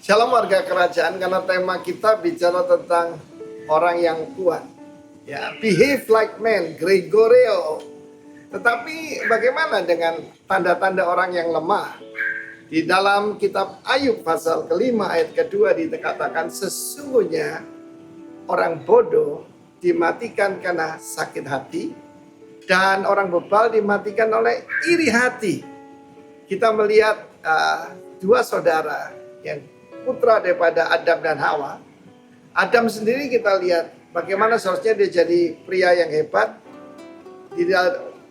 Shalom warga kerajaan, karena tema kita bicara tentang orang yang kuat. Ya, behave like man, Gregorio. Tetapi bagaimana dengan tanda-tanda orang yang lemah? Di dalam kitab Ayub pasal kelima ayat kedua dikatakan sesungguhnya orang bodoh dimatikan karena sakit hati dan orang bebal dimatikan oleh iri hati. Kita melihat dua saudara yang putra daripada Adam dan Hawa. Adam sendiri kita lihat bagaimana seharusnya dia jadi pria yang hebat.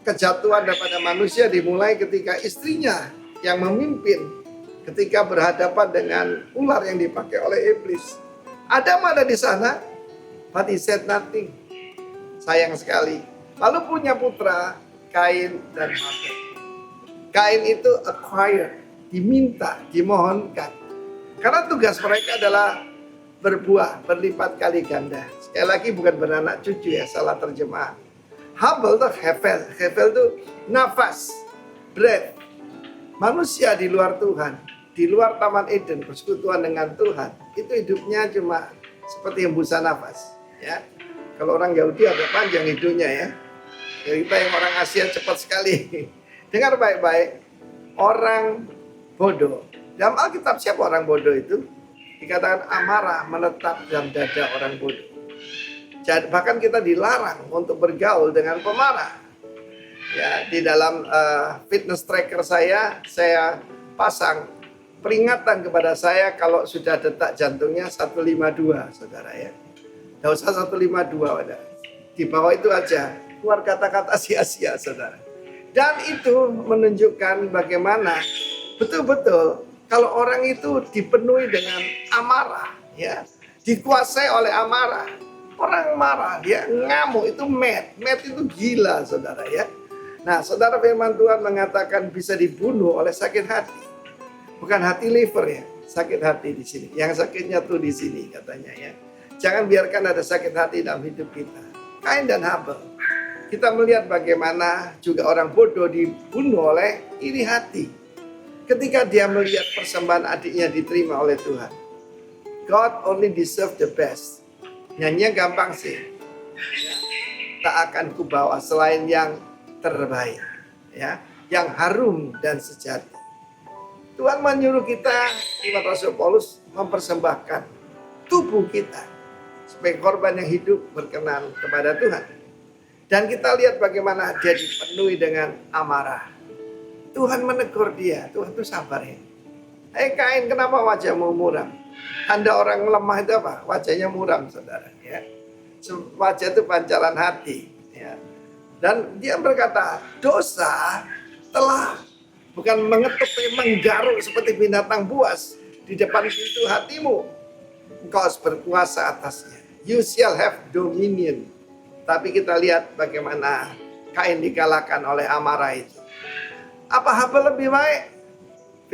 Kejatuhan daripada manusia dimulai ketika istrinya yang memimpin ketika berhadapan dengan ular yang dipakai oleh iblis. Adam ada di sana, but he said nothing. Sayang sekali. Lalu punya putra Kain dan Habel. Kain itu acquire, diminta, dimohonkan. Karena tugas mereka adalah berbuah, berlipat kali ganda. Sekali lagi bukan beranak cucu ya, salah terjemahan. Habel itu Hevel. Hevel itu nafas, breath. Manusia di luar Tuhan, di luar Taman Eden, persekutuan dengan Tuhan, itu hidupnya cuma seperti hembusan nafas. Ya, kalau orang Yahudi agak panjang hidupnya ya. Kita yang orang Asia cepat sekali. Dengar baik-baik, orang bodoh. Dalam Alkitab siapa orang bodoh itu? Dikatakan amarah menetap dalam dada orang bodoh. Jadi, bahkan kita dilarang untuk bergaul dengan pemarah. Ya, di dalam fitness tracker saya pasang peringatan kepada saya kalau sudah detak jantungnya 152, saudara ya. Tidak usah 152, di bawah itu aja. Keluar kata-kata sia-sia, saudara. Dan itu menunjukkan bagaimana betul-betul kalau orang itu dipenuhi dengan amarah, ya, dikuasai oleh amarah, orang marah, dia ngamuk, itu mad itu gila, saudara ya. Nah, saudara firman Tuhan mengatakan bisa dibunuh oleh sakit hati, bukan hati liver ya, sakit hati di sini. Yang sakitnya tuh di sini katanya ya. Jangan biarkan ada sakit hati dalam hidup kita. Kain dan Habel, kita melihat bagaimana juga orang bodoh dibunuh oleh iri hati. Ketika dia melihat persembahan adiknya diterima oleh Tuhan. God only deserve the best. Nyanyinya gampang sih. Ya, tak akan kubawa selain yang terbaik. Ya, yang harum dan sejati. Tuhan menyuruh kita, lewat Rasul Paulus, mempersembahkan tubuh kita sebagai korban yang hidup berkenan kepada Tuhan. Dan kita lihat bagaimana dia dipenuhi dengan amarah. Tuhan menegur dia, Tuhan itu sabar ya. Kain, kenapa wajahmu muram? Tanda orang lemah itu apa? Wajahnya muram, saudara. Ya. Wajah itu pancaran hati. Ya. Dan dia berkata, dosa telah bukan mengetuk, menggaruk seperti binatang buas di depan pintu hatimu. Engkau harus berkuasa atasnya. You shall have dominion. Tapi kita lihat bagaimana Kain dikalahkan oleh amarah itu. Apa Habel lebih baik?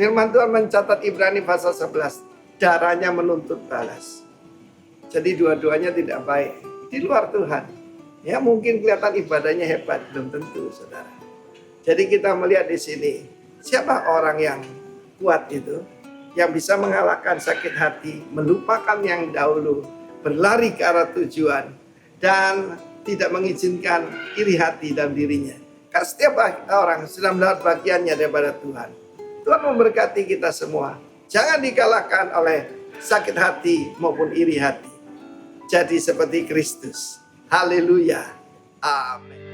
Firman Tuhan mencatat Ibrani pasal 11. Darahnya menuntut balas. Jadi dua-duanya tidak baik. Di luar Tuhan. Ya mungkin kelihatan ibadahnya hebat. Belum tentu saudara. Jadi kita melihat di sini. Siapa orang yang kuat itu? Yang bisa mengalahkan sakit hati. Melupakan yang dahulu. Berlari ke arah tujuan. Dan tidak mengizinkan iri hati dalam dirinya. Karena setiap orang sudah mendapat bagiannya daripada Tuhan. Tuhan memberkati kita semua. Jangan dikalahkan oleh sakit hati maupun iri hati. Jadi seperti Kristus. Haleluya. Amin.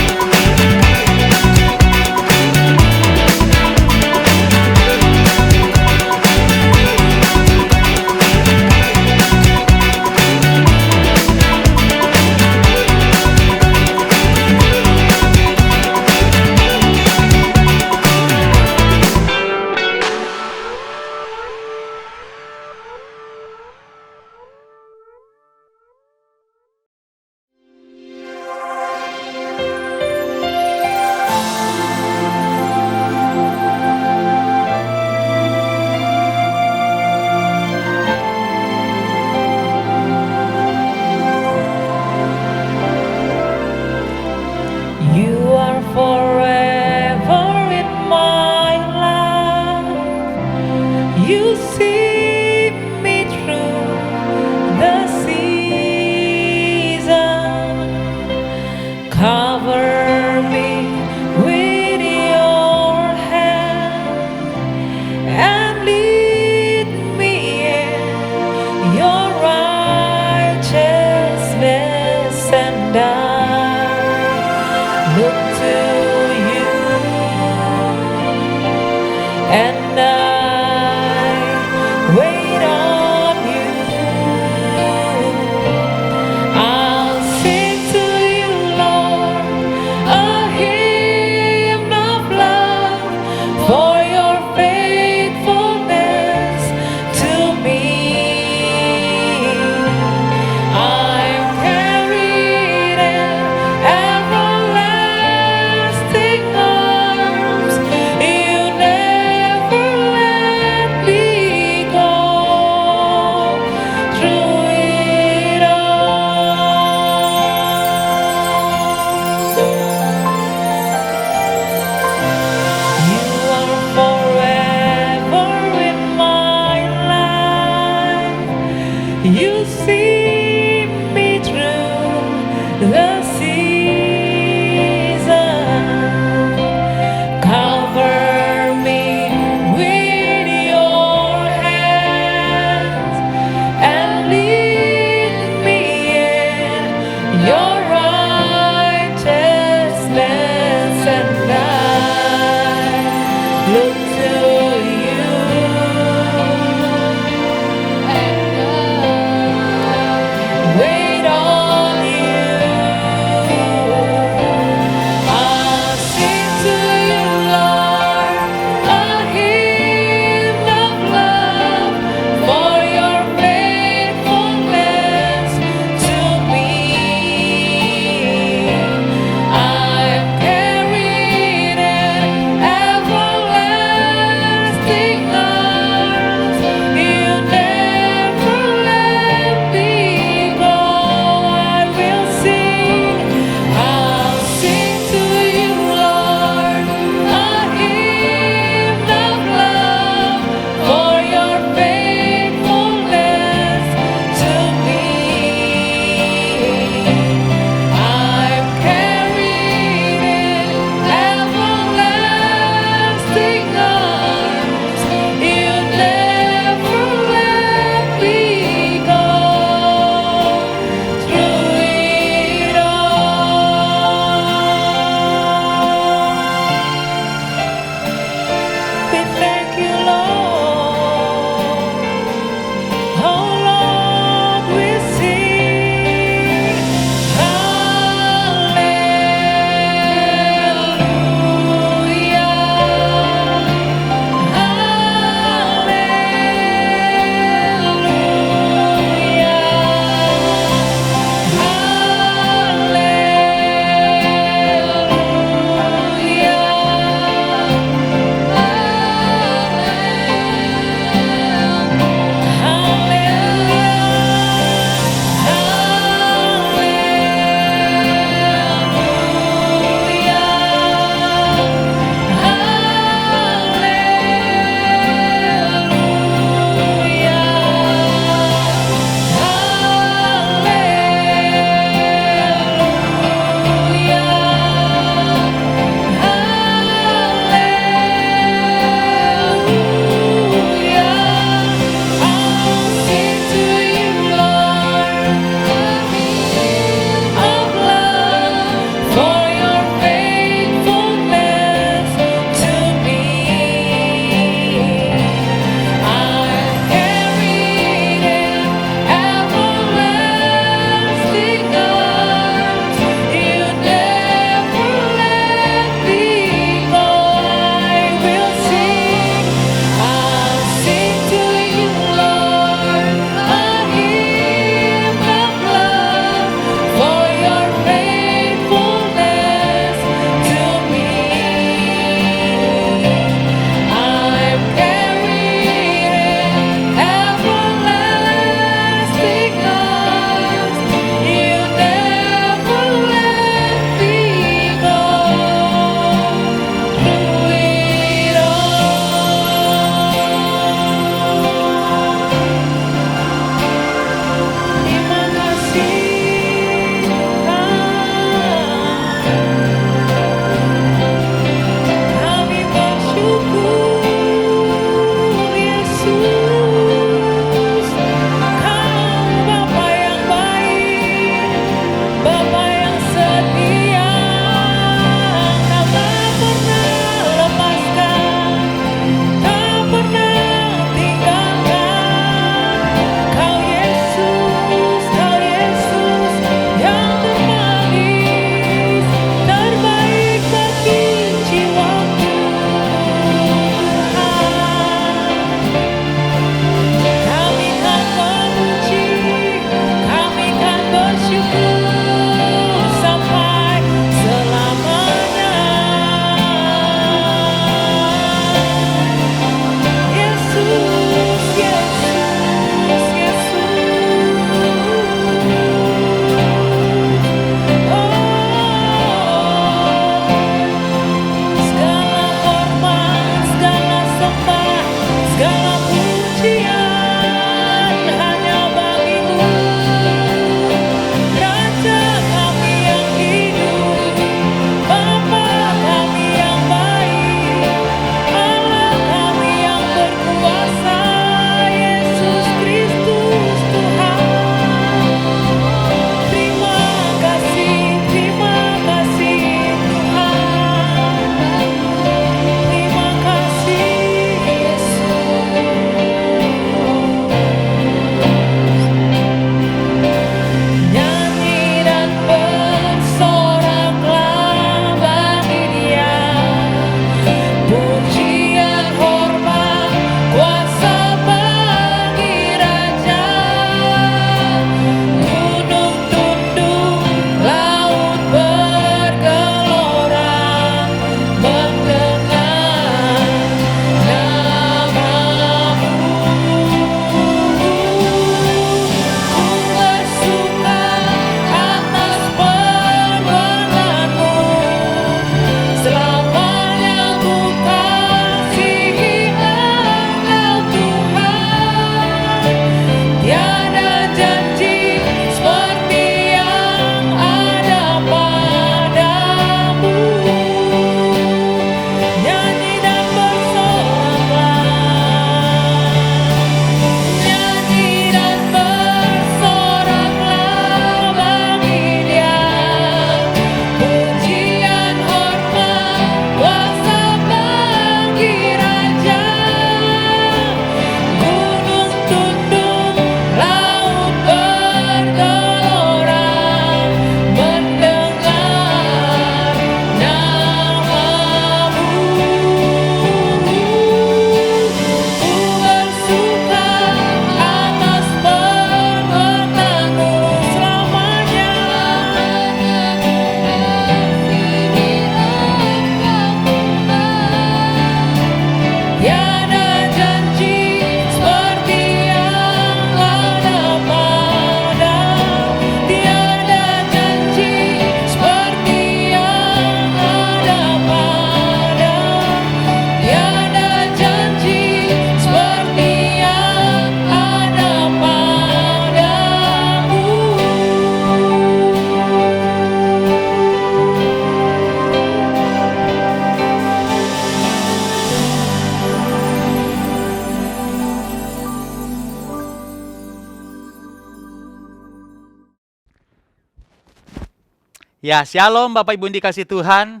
Ya, shalom Bapak Ibu yang dikasih Tuhan.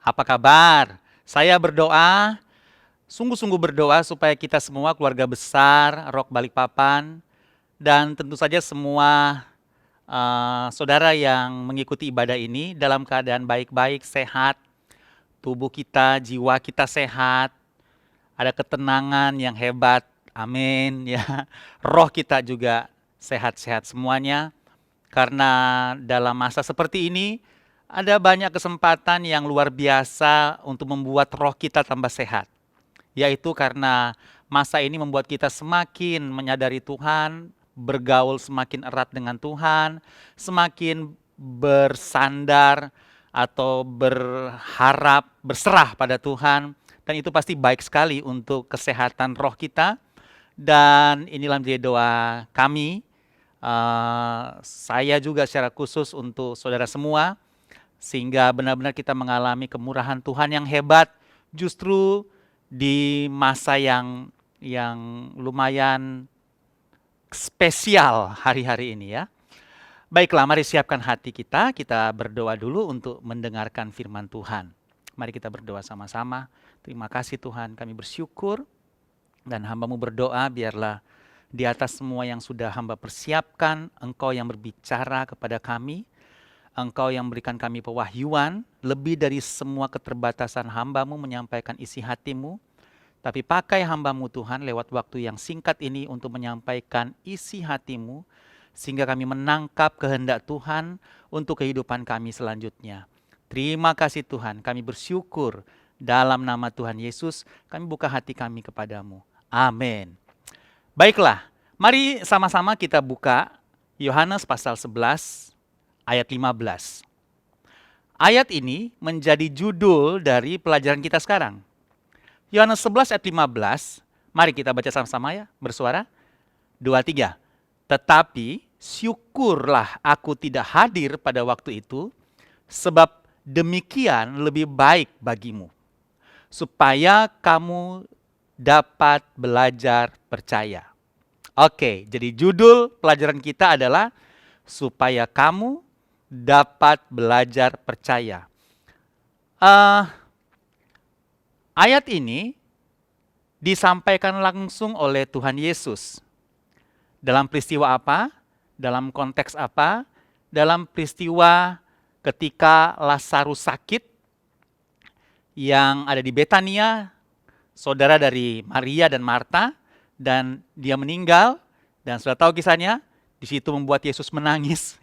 Apa kabar? Saya berdoa, sungguh-sungguh berdoa supaya kita semua keluarga besar Rock Balikpapan dan tentu saja semua saudara yang mengikuti ibadah ini dalam keadaan baik-baik, sehat, tubuh kita, jiwa kita sehat, ada ketenangan yang hebat. Amin ya. Roh kita juga sehat-sehat semuanya. Karena dalam masa seperti ini, ada banyak kesempatan yang luar biasa untuk membuat roh kita tambah sehat. Yaitu karena masa ini membuat kita semakin menyadari Tuhan, bergaul semakin erat dengan Tuhan, semakin bersandar atau berharap, berserah pada Tuhan. Dan itu pasti baik sekali untuk kesehatan roh kita. Dan inilah menjadi doa kami. Saya juga secara khusus untuk saudara semua, sehingga benar-benar kita mengalami kemurahan Tuhan yang hebat justru di masa yang lumayan spesial hari-hari ini ya. Baiklah, mari siapkan hati kita berdoa dulu untuk mendengarkan firman Tuhan. Mari kita berdoa sama-sama. Terima kasih Tuhan, kami bersyukur dan hamba-Mu berdoa biarlah di atas semua yang sudah hamba persiapkan, Engkau yang berbicara kepada kami, Engkau yang memberikan kami pewahyuan, lebih dari semua keterbatasan hamba-Mu menyampaikan isi hati-Mu, tapi pakai hamba-Mu Tuhan lewat waktu yang singkat ini untuk menyampaikan isi hati-Mu, sehingga kami menangkap kehendak Tuhan untuk kehidupan kami selanjutnya. Terima kasih Tuhan, kami bersyukur dalam nama Tuhan Yesus, kami buka hati kami kepadamu. Amin. Baiklah, mari sama-sama kita buka Yohanes pasal 11 ayat 15. Ayat ini menjadi judul dari pelajaran kita sekarang. Yohanes 11 ayat 15, mari kita baca sama-sama ya, bersuara. 2, 3. Tetapi syukurlah aku tidak hadir pada waktu itu, sebab demikian lebih baik bagimu, supaya kamu dapat belajar percaya. Oke, jadi judul pelajaran kita adalah supaya kamu dapat belajar percaya. Ayat ini disampaikan langsung oleh Tuhan Yesus. Dalam peristiwa apa? Dalam konteks apa? Dalam peristiwa ketika Lazarus sakit yang ada di Betania, saudara dari Maria dan Marta, dan dia meninggal, dan sudah tahu kisahnya, di situ membuat Yesus menangis,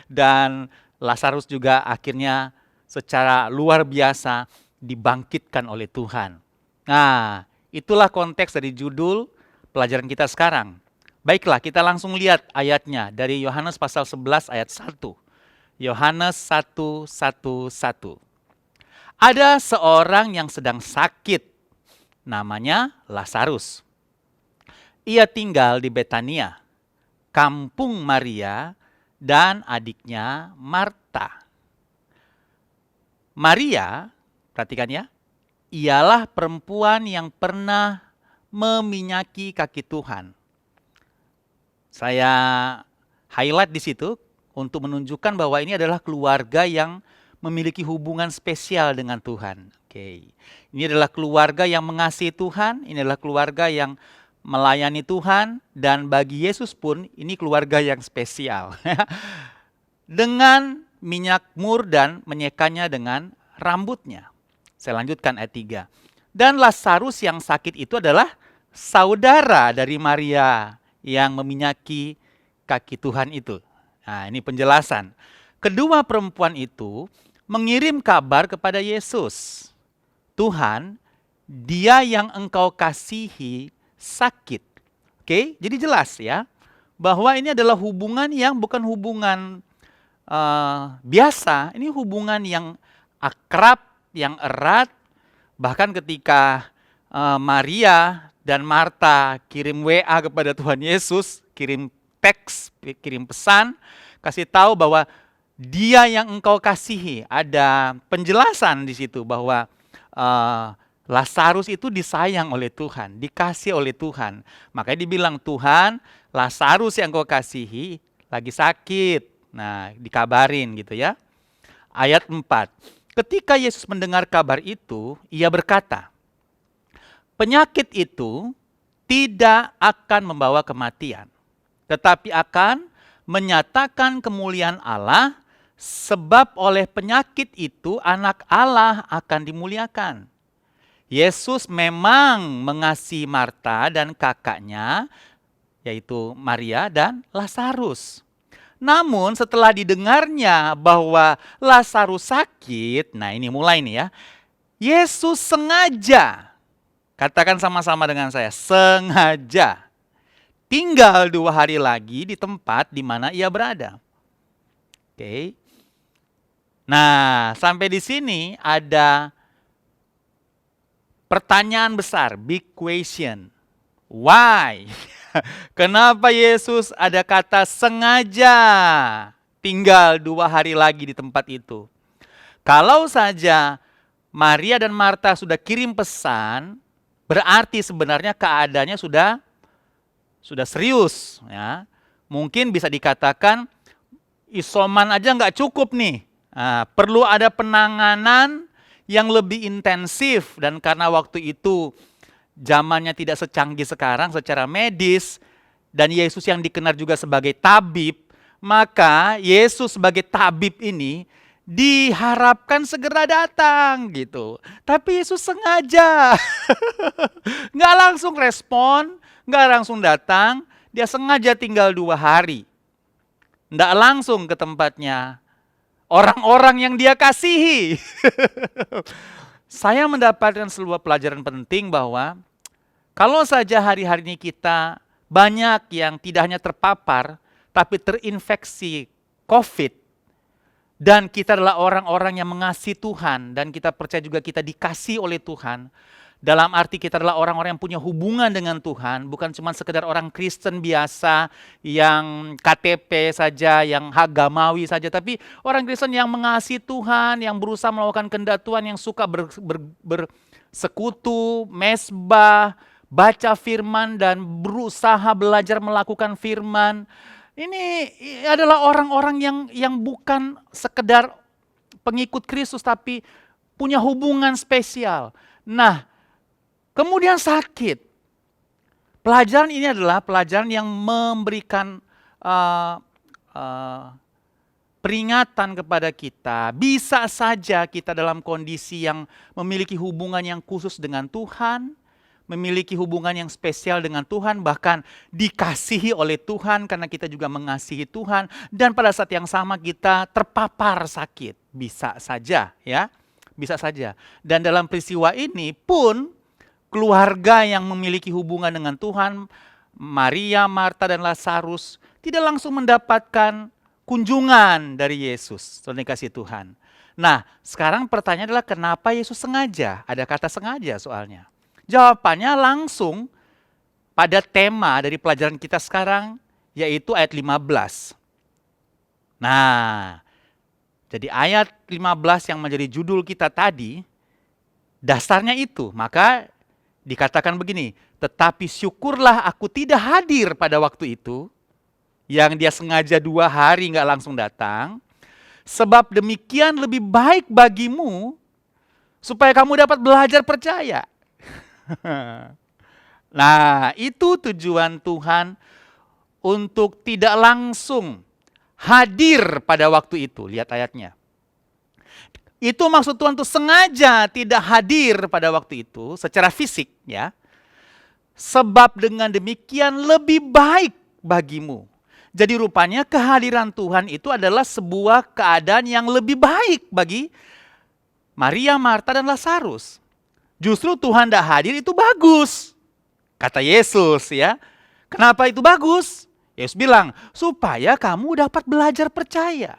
dan Lazarus juga akhirnya secara luar biasa dibangkitkan oleh Tuhan. Nah, itulah konteks dari judul pelajaran kita sekarang. Baiklah, kita langsung lihat ayatnya dari Yohanes pasal 11 ayat 1. Yohanes 1:1. Ada seorang yang sedang sakit, namanya Lazarus. Ia tinggal di Betania, kampung Maria dan adiknya Marta. Maria, perhatikan ya, ialah perempuan yang pernah meminyaki kaki Tuhan. Saya highlight di situ untuk menunjukkan bahwa ini adalah keluarga yang memiliki hubungan spesial dengan Tuhan. Oke. Ini adalah keluarga yang mengasihi Tuhan, ini adalah keluarga yang melayani Tuhan, dan bagi Yesus pun ini keluarga yang spesial. Dengan minyak mur dan menyekanya dengan rambutnya. Saya lanjutkan ayat 3. Dan Lazarus yang sakit itu adalah saudara dari Maria yang meminyaki kaki Tuhan itu. Nah, ini penjelasan. Kedua perempuan itu mengirim kabar kepada Yesus. Tuhan, dia yang engkau kasihi sakit. Oke, jadi jelas ya, bahwa ini adalah hubungan yang bukan hubungan biasa. Ini hubungan yang akrab, yang erat. Bahkan ketika Maria dan Marta kirim WA kepada Tuhan Yesus, kirim teks, kirim pesan, kasih tahu bahwa dia yang engkau kasihi. Ada penjelasan di situ bahwa Lazarus itu disayang oleh Tuhan, dikasih oleh Tuhan. Makanya dibilang, Tuhan, Lazarus yang engkau kasihi lagi sakit. Nah, dikabarin gitu ya. ayat 4. Ketika Yesus mendengar kabar itu, ia berkata, penyakit itu tidak akan membawa kematian, tetapi akan menyatakan kemuliaan Allah, sebab oleh penyakit itu anak Allah akan dimuliakan. Yesus memang mengasihi Marta dan kakaknya, yaitu Maria dan Lazarus. Namun setelah didengarnya bahwa Lazarus sakit, nah ini mulai nih ya, Yesus sengaja, katakan sama-sama dengan saya, sengaja tinggal 2 hari lagi di tempat di mana ia berada. Oke. Nah, sampai di sini ada pertanyaan besar, big question. Why? Kenapa Yesus ada kata sengaja tinggal 2 hari lagi di tempat itu? Kalau saja Maria dan Marta sudah kirim pesan, berarti sebenarnya keadaannya sudah serius. Ya. Mungkin bisa dikatakan isoman aja nggak cukup nih. Nah, perlu ada penanganan yang lebih intensif, dan karena waktu itu zamannya tidak secanggih sekarang secara medis, dan Yesus yang dikenal juga sebagai tabib, maka Yesus sebagai tabib ini diharapkan segera datang gitu. Tapi Yesus sengaja nggak langsung respon, nggak langsung datang, dia sengaja tinggal 2 hari. Nggak langsung ke tempatnya orang-orang yang dia kasihi. Saya mendapatkan sebuah pelajaran penting bahwa kalau saja hari-hari ini kita banyak yang tidak hanya terpapar, tapi terinfeksi COVID, dan kita adalah orang-orang yang mengasihi Tuhan, dan kita percaya juga kita dikasihi oleh Tuhan, dalam arti kita adalah orang-orang yang punya hubungan dengan Tuhan, bukan cuma sekedar orang Kristen biasa, yang KTP saja, yang agamawi saja, tapi orang Kristen yang mengasihi Tuhan, yang berusaha melakukan kehendak Tuhan, yang suka bersekutu, mesbah, baca firman, dan berusaha belajar melakukan firman. Ini adalah orang-orang yang bukan sekedar pengikut Kristus, tapi punya hubungan spesial. Nah, kemudian sakit. Pelajaran ini adalah pelajaran yang memberikan peringatan kepada kita. Bisa saja kita dalam kondisi yang memiliki hubungan yang khusus dengan Tuhan, memiliki hubungan yang spesial dengan Tuhan, bahkan dikasihi oleh Tuhan karena kita juga mengasihi Tuhan, dan pada saat yang sama kita terpapar sakit. Bisa saja ya, bisa saja. Dan dalam peristiwa ini pun keluarga yang memiliki hubungan dengan Tuhan, Maria, Marta, dan Lazarus, tidak langsung mendapatkan kunjungan dari Yesus. Saudara dikasihi Tuhan. Nah, sekarang pertanyaan adalah kenapa Yesus sengaja? Ada kata sengaja soalnya. Jawabannya langsung pada tema dari pelajaran kita sekarang, yaitu ayat 15. Nah, jadi ayat 15 yang menjadi judul kita tadi, dasarnya itu. Maka dikatakan begini, tetapi syukurlah aku tidak hadir pada waktu itu, yang dia sengaja 2 hari nggak langsung datang, sebab demikian lebih baik bagimu, supaya kamu dapat belajar percaya. Nah, itu tujuan Tuhan untuk tidak langsung hadir pada waktu itu. Lihat ayatnya. Itu maksud Tuhan itu sengaja tidak hadir pada waktu itu secara fisik ya. Sebab dengan demikian lebih baik bagimu. Jadi rupanya kehadiran Tuhan itu adalah sebuah keadaan yang lebih baik bagi Maria, Marta, dan Lazarus. Justru Tuhan tidak hadir itu bagus, kata Yesus ya. Kenapa itu bagus? Yesus bilang, supaya kamu dapat belajar percaya.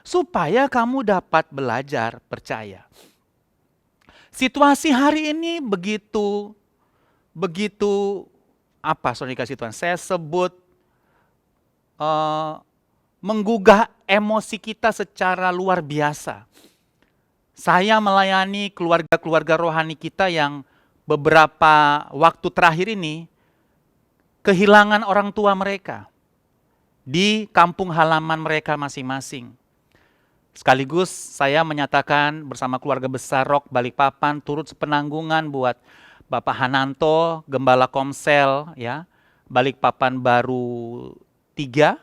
Supaya kamu dapat belajar percaya. Situasi hari ini begitu apa saudara dikasih Tuhan? Saya sebut menggugah emosi kita secara luar biasa. Saya melayani keluarga-keluarga rohani kita yang beberapa waktu terakhir ini kehilangan orang tua mereka di kampung halaman mereka masing-masing. Sekaligus saya menyatakan bersama keluarga besar Rock Balikpapan turut sepenanggungan buat Bapak Hananto, Gembala Komsel ya, Balikpapan Baru 3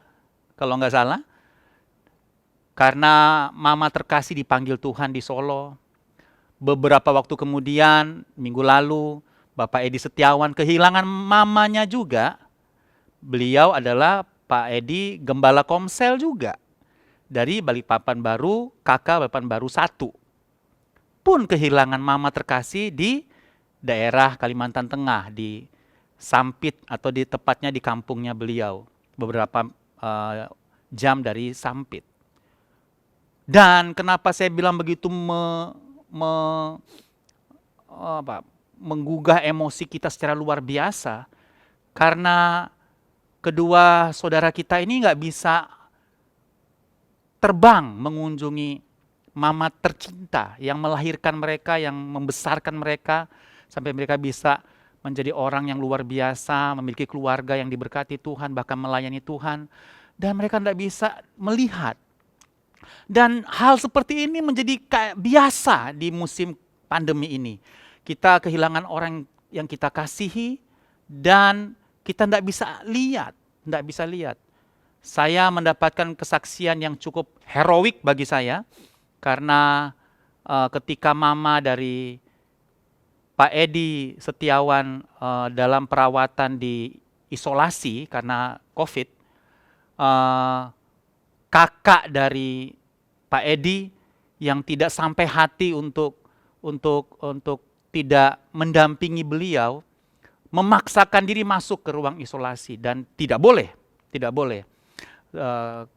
kalau nggak salah. Karena Mama terkasih dipanggil Tuhan di Solo. Beberapa waktu kemudian, minggu lalu, Bapak Edi Setiawan kehilangan mamanya juga. Beliau adalah Pak Edi Gembala Komsel juga. Dari Balikpapan Baru, kakak Balikpapan Baru 1. Pun kehilangan mama terkasih di daerah Kalimantan Tengah, di Sampit atau di tepatnya di kampungnya beliau. Beberapa jam dari Sampit. Dan kenapa saya bilang begitu menggugah emosi kita secara luar biasa? Karena kedua saudara kita ini nggak bisa terbang mengunjungi mama tercinta yang melahirkan mereka, yang membesarkan mereka, sampai mereka bisa menjadi orang yang luar biasa, memiliki keluarga yang diberkati Tuhan, bahkan melayani Tuhan. Dan mereka tidak bisa melihat. Dan hal seperti ini menjadi kayak biasa di musim pandemi ini. Kita kehilangan orang yang kita kasihi dan kita tidak bisa lihat. Tidak bisa lihat. Saya mendapatkan kesaksian yang cukup heroik bagi saya. Karena ketika mama dari Pak Edi Setiawan dalam perawatan di isolasi karena COVID, kakak dari Pak Edi yang tidak sampai hati untuk tidak mendampingi beliau, memaksakan diri masuk ke ruang isolasi dan tidak boleh.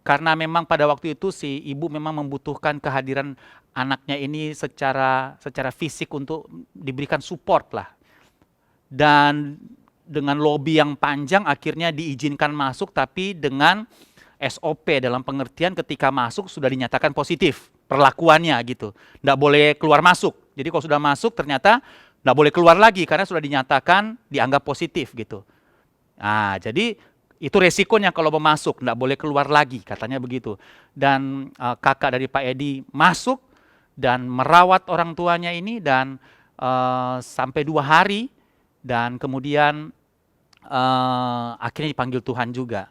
Karena memang pada waktu itu si ibu memang membutuhkan kehadiran anaknya ini secara fisik untuk diberikan support lah. Dan dengan lobby yang panjang akhirnya diizinkan masuk, tapi dengan SOP dalam pengertian ketika masuk sudah dinyatakan positif perlakuannya gitu. Nggak boleh keluar masuk. Jadi kalau sudah masuk ternyata nggak boleh keluar lagi karena sudah dinyatakan dianggap positif gitu. Nah, jadi itu resikonya kalau mau masuk, nggak boleh keluar lagi, katanya begitu. Dan kakak dari Pak Edi masuk dan merawat orang tuanya ini dan sampai 2 hari dan kemudian akhirnya dipanggil Tuhan juga.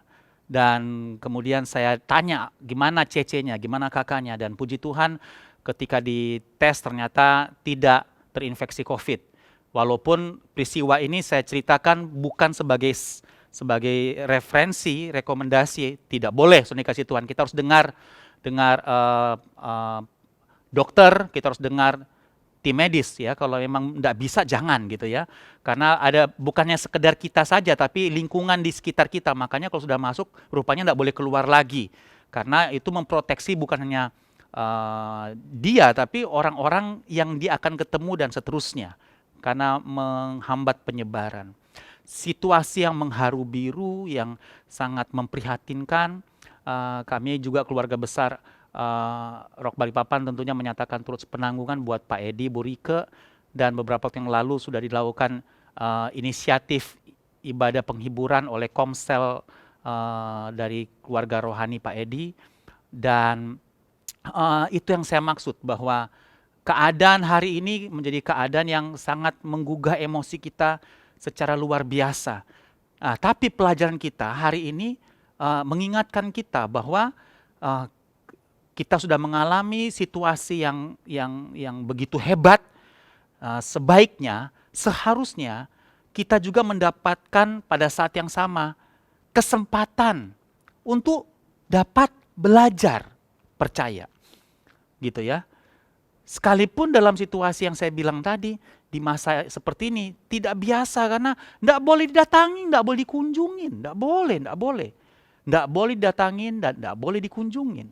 Dan kemudian saya tanya gimana cecenya, gimana kakaknya, dan puji Tuhan ketika dites ternyata tidak terinfeksi COVID. Walaupun peristiwa ini saya ceritakan bukan sebagai referensi, rekomendasi, tidak boleh saudara kasih Tuhan. Kita harus dengar dokter, kita harus dengar tim medis ya. Kalau memang tidak bisa jangan gitu ya. Karena ada bukannya sekedar kita saja, tapi lingkungan di sekitar kita. Makanya kalau sudah masuk, rupanya tidak boleh keluar lagi. Karena itu memproteksi bukan hanya dia, tapi orang-orang yang dia akan ketemu dan seterusnya. Karena menghambat penyebaran. Situasi yang mengharu biru, yang sangat memprihatinkan. Kami juga keluarga besar Rock Balikpapan tentunya menyatakan turut sepenanggungan buat Pak Edi, Bu Rike, dan beberapa waktu yang lalu sudah dilakukan inisiatif ibadah penghiburan oleh Komsel dari keluarga rohani Pak Edi. Dan itu yang saya maksud, bahwa keadaan hari ini menjadi keadaan yang sangat menggugah emosi kita secara luar biasa. Tapi pelajaran kita hari ini mengingatkan kita bahwa kita sudah mengalami situasi yang begitu hebat. Sebaiknya, seharusnya kita juga mendapatkan pada saat yang sama kesempatan untuk dapat belajar percaya. Gitu ya. Sekalipun dalam situasi yang saya bilang tadi, di masa seperti ini tidak biasa karena tidak boleh didatangi, tidak boleh dikunjungin, tidak boleh didatangin dan tidak boleh dikunjungin.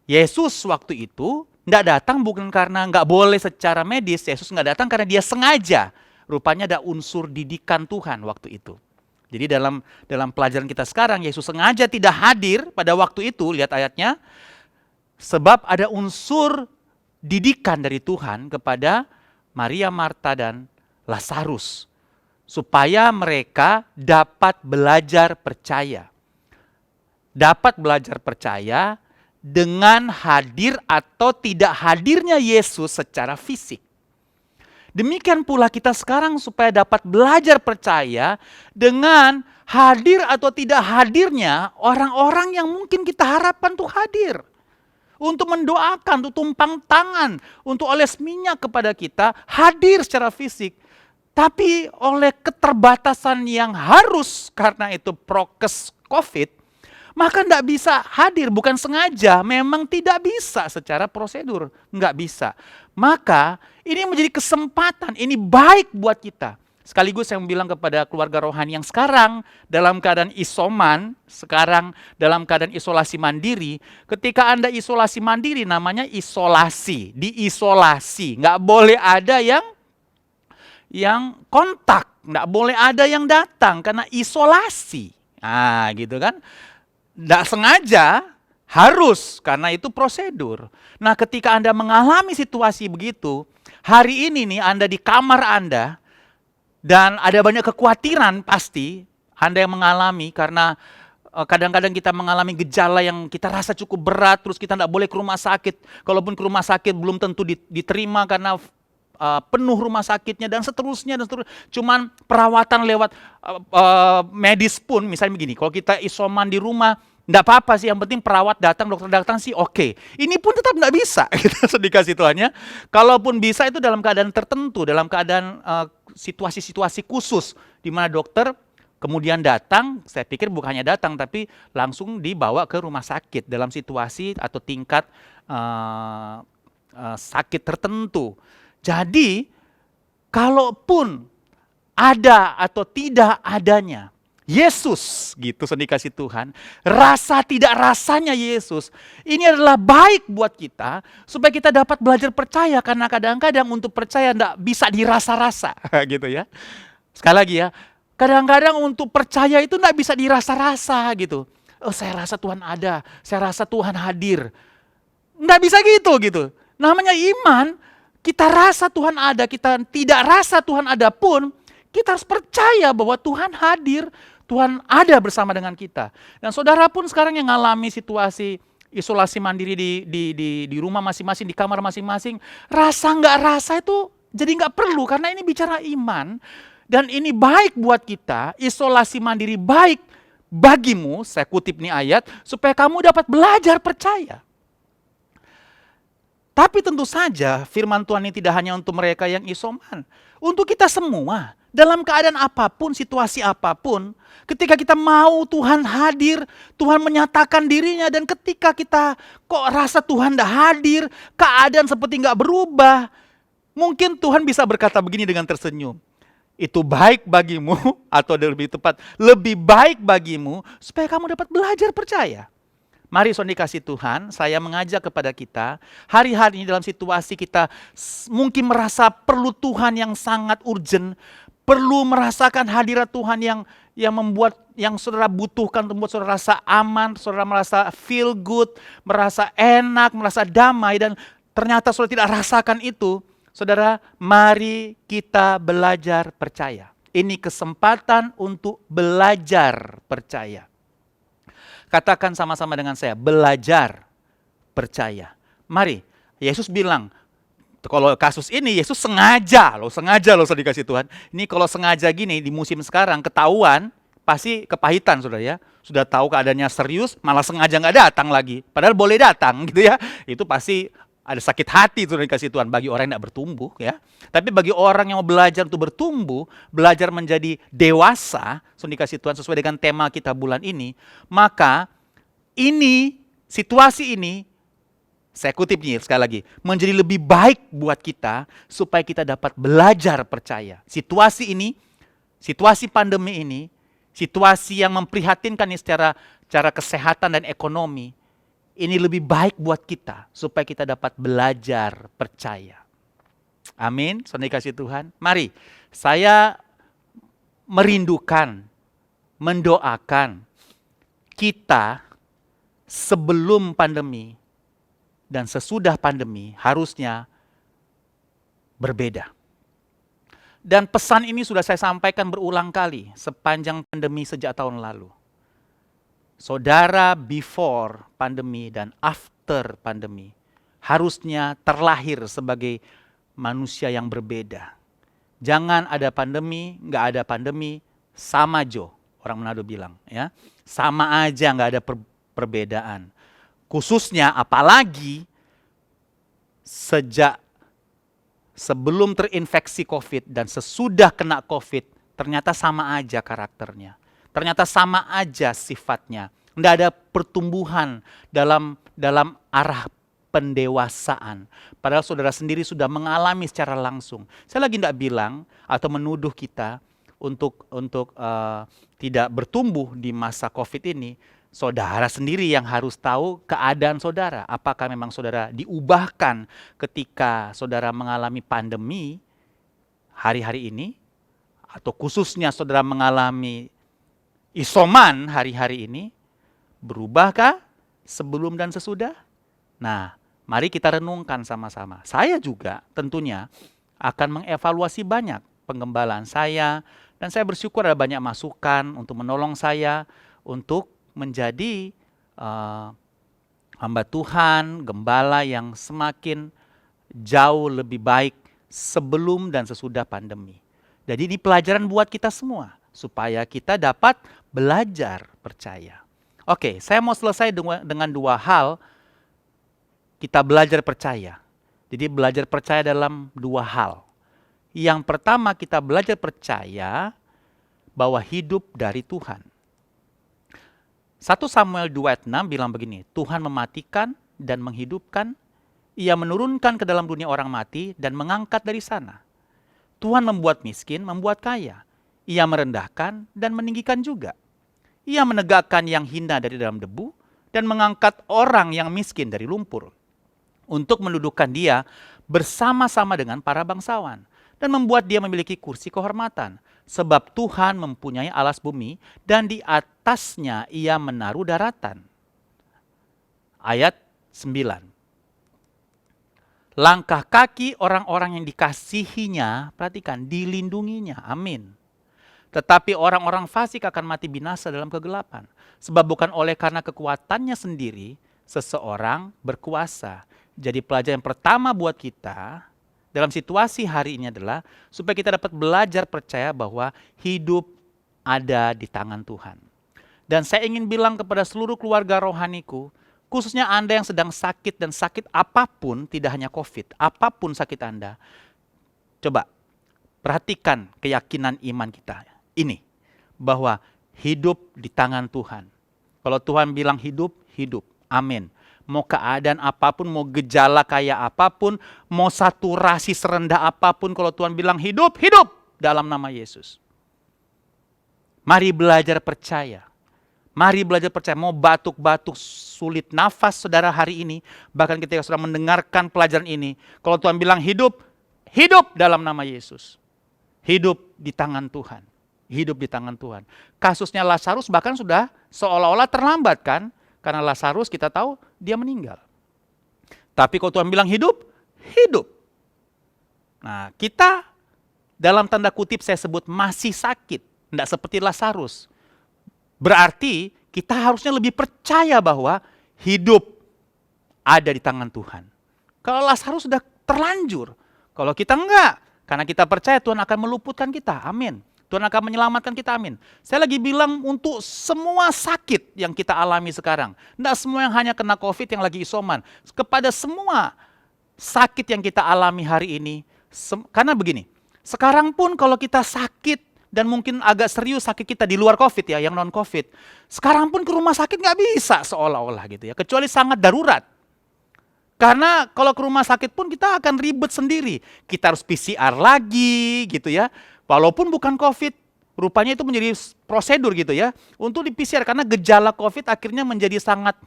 Yesus waktu itu tidak datang bukan karena nggak boleh secara medis, Yesus nggak datang karena dia sengaja. Rupanya ada unsur didikan Tuhan waktu itu. Jadi dalam pelajaran kita sekarang, Yesus sengaja tidak hadir pada waktu itu, lihat ayatnya, sebab ada unsur didikan dari Tuhan kepada Maria, Marta, dan Lazarus. Supaya mereka dapat belajar percaya. Dapat belajar percaya dengan hadir atau tidak hadirnya Yesus secara fisik. Demikian pula kita sekarang supaya dapat belajar percaya dengan hadir atau tidak hadirnya orang-orang yang mungkin kita harapkan untuk hadir. Untuk mendoakan, untuk tumpang tangan, untuk oles minyak kepada kita, hadir secara fisik. Tapi oleh keterbatasan yang harus karena itu prokes COVID, maka tidak bisa hadir, bukan sengaja, memang tidak bisa secara prosedur, nggak bisa. Maka ini menjadi kesempatan, ini baik buat kita. Sekaligus saya bilang kepada keluarga rohani yang sekarang dalam keadaan isoman, sekarang dalam keadaan isolasi mandiri, ketika Anda isolasi mandiri namanya isolasi, diisolasi, nggak boleh ada yang kontak, nggak boleh ada yang datang karena isolasi. Nah gitu kan, nggak sengaja, harus karena itu prosedur. Nah ketika Anda mengalami situasi begitu, hari ini nih Anda di kamar Anda, dan ada banyak kekhawatiran pasti Anda yang mengalami karena kadang-kadang kita mengalami gejala yang kita rasa cukup berat, terus kita tidak boleh ke rumah sakit. Kalaupun ke rumah sakit belum tentu diterima karena penuh rumah sakitnya dan seterusnya. Cuman perawatan lewat medis pun, misalnya begini, kalau kita isoman di rumah, enggak apa-apa sih, yang penting perawat datang, dokter datang sih oke. Ini pun tetap enggak bisa, gitu, dikasih Tuhannya. Kalaupun bisa itu dalam keadaan tertentu, dalam keadaan situasi-situasi khusus, di mana dokter kemudian datang, saya pikir bukan hanya datang, tapi langsung dibawa ke rumah sakit dalam situasi atau tingkat sakit tertentu. Jadi, kalaupun ada atau tidak adanya Yesus, gitu dikasih Tuhan, rasa tidak rasanya Yesus, ini adalah baik buat kita, supaya kita dapat belajar percaya, karena kadang-kadang untuk percaya tidak bisa dirasa-rasa, gitu ya. Sekali lagi ya, kadang-kadang untuk percaya itu tidak bisa dirasa-rasa gitu. Oh saya rasa Tuhan ada, saya rasa Tuhan hadir. Tidak bisa gitu. Namanya iman, kita rasa Tuhan ada, kita tidak rasa Tuhan ada pun, kita harus percaya bahwa Tuhan hadir, Tuhan ada bersama dengan kita. Dan saudara pun sekarang yang mengalami situasi isolasi mandiri di rumah masing-masing, di kamar masing-masing, rasa nggak rasa itu jadi nggak perlu, karena ini bicara iman. Dan ini baik buat kita, isolasi mandiri baik bagimu, saya kutip nih ayat, supaya kamu dapat belajar percaya. Tapi tentu saja firman Tuhan ini tidak hanya untuk mereka yang isoman. Untuk kita semua, dalam keadaan apapun, situasi apapun, ketika kita mau Tuhan hadir, Tuhan menyatakan dirinya, dan ketika kita kok rasa Tuhan tidak hadir, keadaan seperti nggak berubah, mungkin Tuhan bisa berkata begini dengan tersenyum. Itu baik bagimu, atau lebih tepat, lebih baik bagimu, supaya kamu dapat belajar percaya. Mari saudara dikasih Tuhan, saya mengajak kepada kita, hari-hari ini dalam situasi kita mungkin merasa perlu Tuhan yang sangat urgent, perlu merasakan hadirat Tuhan yang membuat, yang saudara butuhkan, membuat saudara rasa aman, saudara merasa feel good, merasa enak, merasa damai, dan ternyata saudara tidak rasakan itu. Saudara, mari kita belajar percaya. Ini kesempatan untuk belajar percaya. Katakan sama-sama dengan saya, belajar percaya. Mari, Yesus bilang, kalau kasus ini Yesus sengaja loh dikasih Tuhan. Ini kalau sengaja gini di musim sekarang ketahuan, pasti kepahitan saudara ya. Sudah tahu keadaannya serius, malah sengaja nggak datang lagi. Padahal boleh datang gitu ya. Itu pasti ada sakit hati saudara dikasih Tuhan bagi orang yang tidak bertumbuh ya. Tapi bagi orang yang mau belajar untuk bertumbuh, belajar menjadi dewasa, saudara dikasih Tuhan sesuai dengan tema kita bulan ini, maka ini, situasi ini, saya kutip nih sekali lagi, menjadi lebih baik buat kita supaya kita dapat belajar percaya. Situasi ini, situasi pandemi ini, situasi yang memprihatinkan ini secara kesehatan dan ekonomi, ini lebih baik buat kita supaya kita dapat belajar percaya. Amin, saudara dikasih Tuhan. Mari, saya merindukan, mendoakan kita sebelum pandemi dan sesudah pandemi harusnya berbeda. Dan pesan ini sudah saya sampaikan berulang kali sepanjang pandemi sejak tahun lalu. saudara before pandemi dan after pandemi harusnya terlahir sebagai manusia yang berbeda. Jangan ada pandemi, nggak ada pandemi, sama Jo. Orang Manado bilang, ya, sama aja, nggak ada perbedaan. Khususnya apalagi sejak sebelum terinfeksi COVID dan sesudah kena COVID, ternyata sama aja karakternya. Ternyata sama aja sifatnya. Nggak ada pertumbuhan dalam arah pendewasaan. Padahal saudara sendiri sudah mengalami secara langsung. Saya lagi tidak bilang atau menuduh kita untuk tidak bertumbuh di masa COVID ini. Saudara sendiri yang harus tahu keadaan saudara. Apakah memang saudara diubahkan ketika saudara mengalami pandemi hari-hari ini? Atau khususnya saudara mengalami isoman hari-hari ini? Berubahkah sebelum dan sesudah? Nah, mari kita renungkan sama-sama. Saya juga tentunya akan mengevaluasi banyak penggembalaan saya. Dan saya bersyukur ada banyak masukan untuk menolong saya untuk menjadi hamba Tuhan, gembala yang semakin jauh lebih baik sebelum dan sesudah pandemi. Jadi ini pelajaran buat kita semua, supaya kita dapat belajar percaya. Oke, saya mau selesai dengan dua hal, kita belajar percaya. Jadi belajar percaya dalam dua hal. Yang pertama kita belajar percaya bahwa hidup dari Tuhan. 1 Samuel 2 ayat 6 bilang begini, Tuhan mematikan dan menghidupkan, Ia menurunkan ke dalam dunia orang mati dan mengangkat dari sana. Tuhan membuat miskin, membuat kaya. Ia merendahkan dan meninggikan juga. Ia menegakkan yang hina dari dalam debu dan mengangkat orang yang miskin dari lumpur. Untuk mendudukkan dia bersama-sama dengan para bangsawan. Dan membuat dia memiliki kursi kehormatan. Sebab Tuhan mempunyai alas bumi dan di atasnya ia menaruh daratan. Ayat 9. Langkah kaki orang-orang yang dikasihinya, perhatikan, dilindunginya. Amin. Tetapi orang-orang fasik akan mati binasa dalam kegelapan. Sebab bukan oleh karena kekuatannya sendiri, seseorang berkuasa. Jadi pelajaran pertama buat kita dalam situasi hari ini adalah supaya kita dapat belajar percaya bahwa hidup ada di tangan Tuhan. Dan saya ingin bilang kepada seluruh keluarga rohaniku, khususnya Anda yang sedang sakit dan sakit apapun, tidak hanya COVID, apapun sakit Anda. Coba perhatikan keyakinan iman kita ini, bahwa hidup di tangan Tuhan. Kalau Tuhan bilang hidup, hidup. Amin. Mau keadaan apapun, mau gejala kayak apapun, mau saturasi serendah apapun, kalau Tuhan bilang hidup, hidup dalam nama Yesus. Mari belajar percaya. Mari belajar percaya. Mau batuk-batuk, sulit nafas saudara hari ini, bahkan ketika saudara mendengarkan pelajaran ini, kalau Tuhan bilang hidup, hidup dalam nama Yesus. Hidup di tangan Tuhan. Hidup di tangan Tuhan. Kasusnya Lazarus bahkan sudah seolah-olah terlambat kan? Karena Lazarus kita tahu dia meninggal. Tapi kalau Tuhan bilang hidup, hidup. Nah, kita dalam tanda kutip saya sebut masih sakit. Tidak seperti Lazarus. Berarti kita harusnya lebih percaya bahwa hidup ada di tangan Tuhan. Kalau Lazarus sudah terlanjur. Kalau kita enggak. Karena kita percaya Tuhan akan meluputkan kita. Amin. Tuhan akan menyelamatkan kita, amin. Saya lagi bilang untuk semua sakit yang kita alami sekarang. Tidak semua yang hanya kena COVID yang lagi isoman. Kepada semua sakit yang kita alami hari ini. Karena begini, sekarang pun kalau kita sakit dan mungkin agak serius sakit kita di luar COVID ya, yang non-COVID. Sekarang pun ke rumah sakit nggak bisa seolah-olah gitu ya. Kecuali sangat darurat. Karena kalau ke rumah sakit pun kita akan ribet sendiri. Kita harus PCR lagi gitu ya. Walaupun bukan COVID, rupanya itu menjadi prosedur gitu ya. Untuk di PCR karena gejala COVID akhirnya menjadi sangat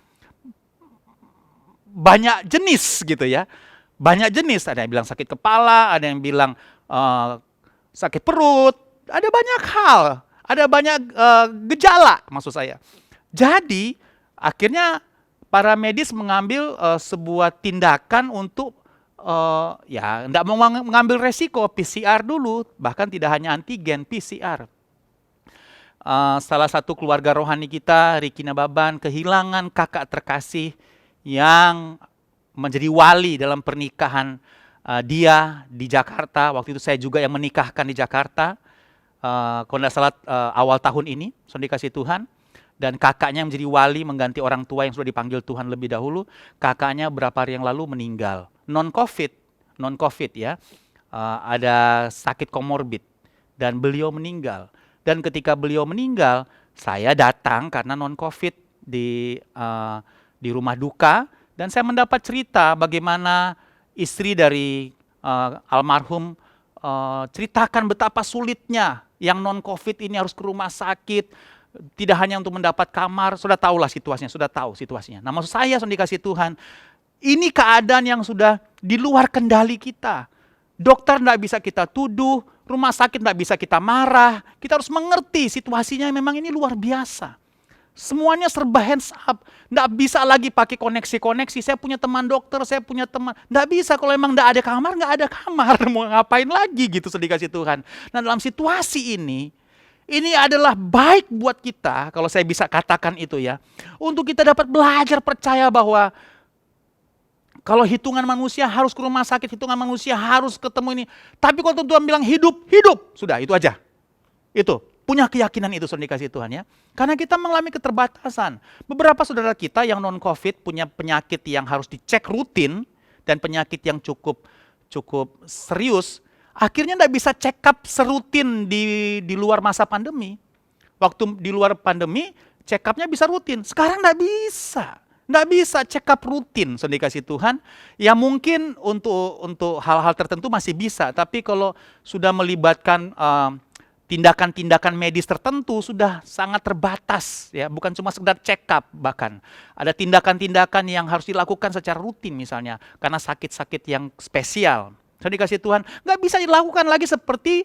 banyak jenis gitu ya. Banyak jenis, ada yang bilang sakit kepala, ada yang bilang sakit perut, ada banyak hal, ada banyak gejala maksud saya. Jadi akhirnya para medis mengambil sebuah tindakan untuk ya tidak mau mengambil resiko PCR dulu, bahkan tidak hanya antigen, PCR. salah satu keluarga rohani kita, Riki Nababan, kehilangan kakak terkasih yang menjadi wali dalam pernikahan dia di Jakarta. Waktu itu saya juga yang menikahkan di Jakarta. Kalau tidak salah awal tahun ini, sudah dikasih Tuhan. Dan kakaknya menjadi wali mengganti orang tua yang sudah dipanggil Tuhan lebih dahulu. Kakaknya berapa hari yang lalu meninggal. Non-COVID ya. Ada sakit komorbid. Dan beliau meninggal. Dan ketika beliau meninggal, saya datang karena non-COVID di rumah duka. Dan saya mendapat cerita bagaimana istri dari almarhum ceritakan betapa sulitnya yang non-COVID ini harus ke rumah sakit, tidak hanya untuk mendapat kamar, sudah tahulah situasinya, sudah tahu situasinya. Nah maksud saya, sudah dikasih Tuhan, ini keadaan yang sudah di luar kendali kita. Dokter tidak bisa kita tuduh, rumah sakit tidak bisa kita marah, kita harus mengerti situasinya memang ini luar biasa. Semuanya serba hands up. Nggak bisa lagi pakai koneksi-koneksi. Saya punya teman dokter, saya punya teman. Nggak bisa, kalau emang nggak ada kamar, nggak ada kamar. Mau ngapain lagi gitu, sudah dikasih Tuhan. Nah dalam situasi ini adalah baik buat kita, kalau saya bisa katakan itu ya. Untuk kita dapat belajar percaya bahwa kalau hitungan manusia harus ke rumah sakit, hitungan manusia harus ketemu ini. Tapi kalau Tuhan bilang hidup, hidup. Sudah, itu aja. Itu. Punya keyakinan itu, sudah dikasih Tuhan ya. Karena kita mengalami keterbatasan. Beberapa saudara kita yang non-COVID punya penyakit yang harus dicek rutin dan penyakit yang cukup serius, akhirnya tidak bisa check up serutin di luar masa pandemi. Waktu di luar pandemi, check up-nya bisa rutin. Sekarang tidak bisa. Tidak bisa check up rutin, sudah dikasih Tuhan. Ya mungkin untuk hal-hal tertentu masih bisa. Tapi kalau sudah melibatkan tindakan-tindakan medis tertentu sudah sangat terbatas ya, bukan cuma sekedar check up, bahkan ada tindakan-tindakan yang harus dilakukan secara rutin misalnya karena sakit-sakit yang spesial. Saya dikasih Tuhan nggak bisa dilakukan lagi seperti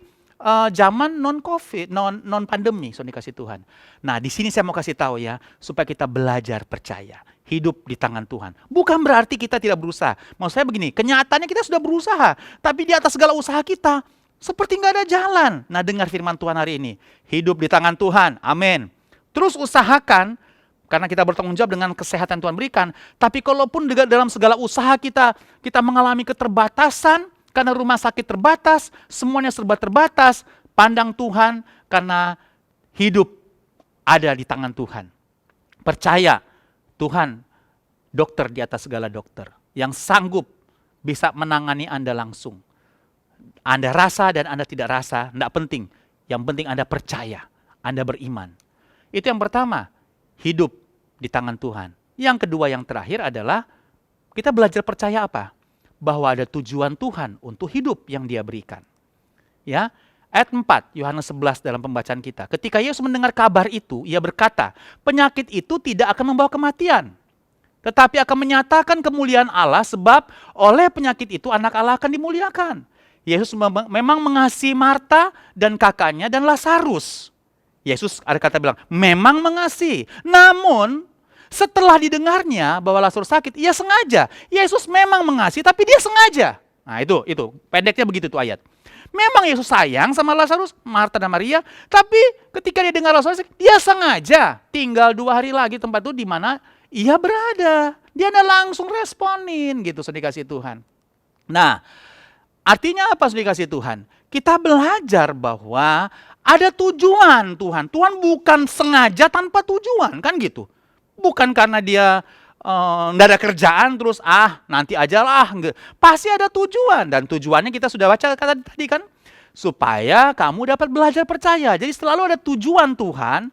zaman non-COVID, non-pandemi, saya dikasih Tuhan. Nah di sini saya mau kasih tahu ya, supaya kita belajar percaya, hidup di tangan Tuhan. Bukan berarti kita tidak berusaha. Maksud saya begini, kenyataannya kita sudah berusaha, tapi di atas segala usaha kita seperti nggak ada jalan. Nah dengar firman Tuhan hari ini. Hidup di tangan Tuhan. Amin. Terus usahakan, karena kita bertanggung jawab dengan kesehatan Tuhan berikan. Tapi kalaupun dalam segala usaha kita mengalami keterbatasan, karena rumah sakit terbatas, semuanya serba terbatas, pandang Tuhan karena hidup ada di tangan Tuhan. Percaya Tuhan, dokter di atas segala dokter, yang sanggup bisa menangani Anda langsung. Anda rasa dan Anda tidak rasa, tidak penting. Yang penting Anda percaya, Anda beriman. Itu yang pertama, hidup di tangan Tuhan. Yang kedua, yang terakhir adalah kita belajar percaya apa? Bahwa ada tujuan Tuhan untuk hidup yang Dia berikan. Ya, ayat 4, Yohanes 11 dalam pembacaan kita. Ketika Yesus mendengar kabar itu, Ia berkata, penyakit itu tidak akan membawa kematian, tetapi akan menyatakan kemuliaan Allah, sebab oleh penyakit itu anak Allah akan dimuliakan. Yesus memang mengasihi Marta dan kakaknya dan Lazarus. Yesus ada kata bilang, memang mengasihi. Namun setelah didengarnya bahwa Lazarus sakit, ia sengaja. Yesus memang mengasihi, tapi dia sengaja. Nah itu pendeknya begitu tuh ayat. Memang Yesus sayang sama Lazarus, Marta dan Maria, tapi ketika dia dengar Lazarus sakit, dia sengaja tinggal 2 hari lagi tempat itu di mana ia berada. Dia ada langsung responin gitu, sudah dikasih Tuhan. Nah, artinya apa, sudah dikasih Tuhan? Kita belajar bahwa ada tujuan Tuhan. Tuhan bukan sengaja tanpa tujuan, kan gitu. Bukan karena dia nggak ada kerjaan terus nanti aja lah. Pasti ada tujuan, dan tujuannya kita sudah baca kata tadi kan, supaya kamu dapat belajar percaya. Jadi selalu ada tujuan Tuhan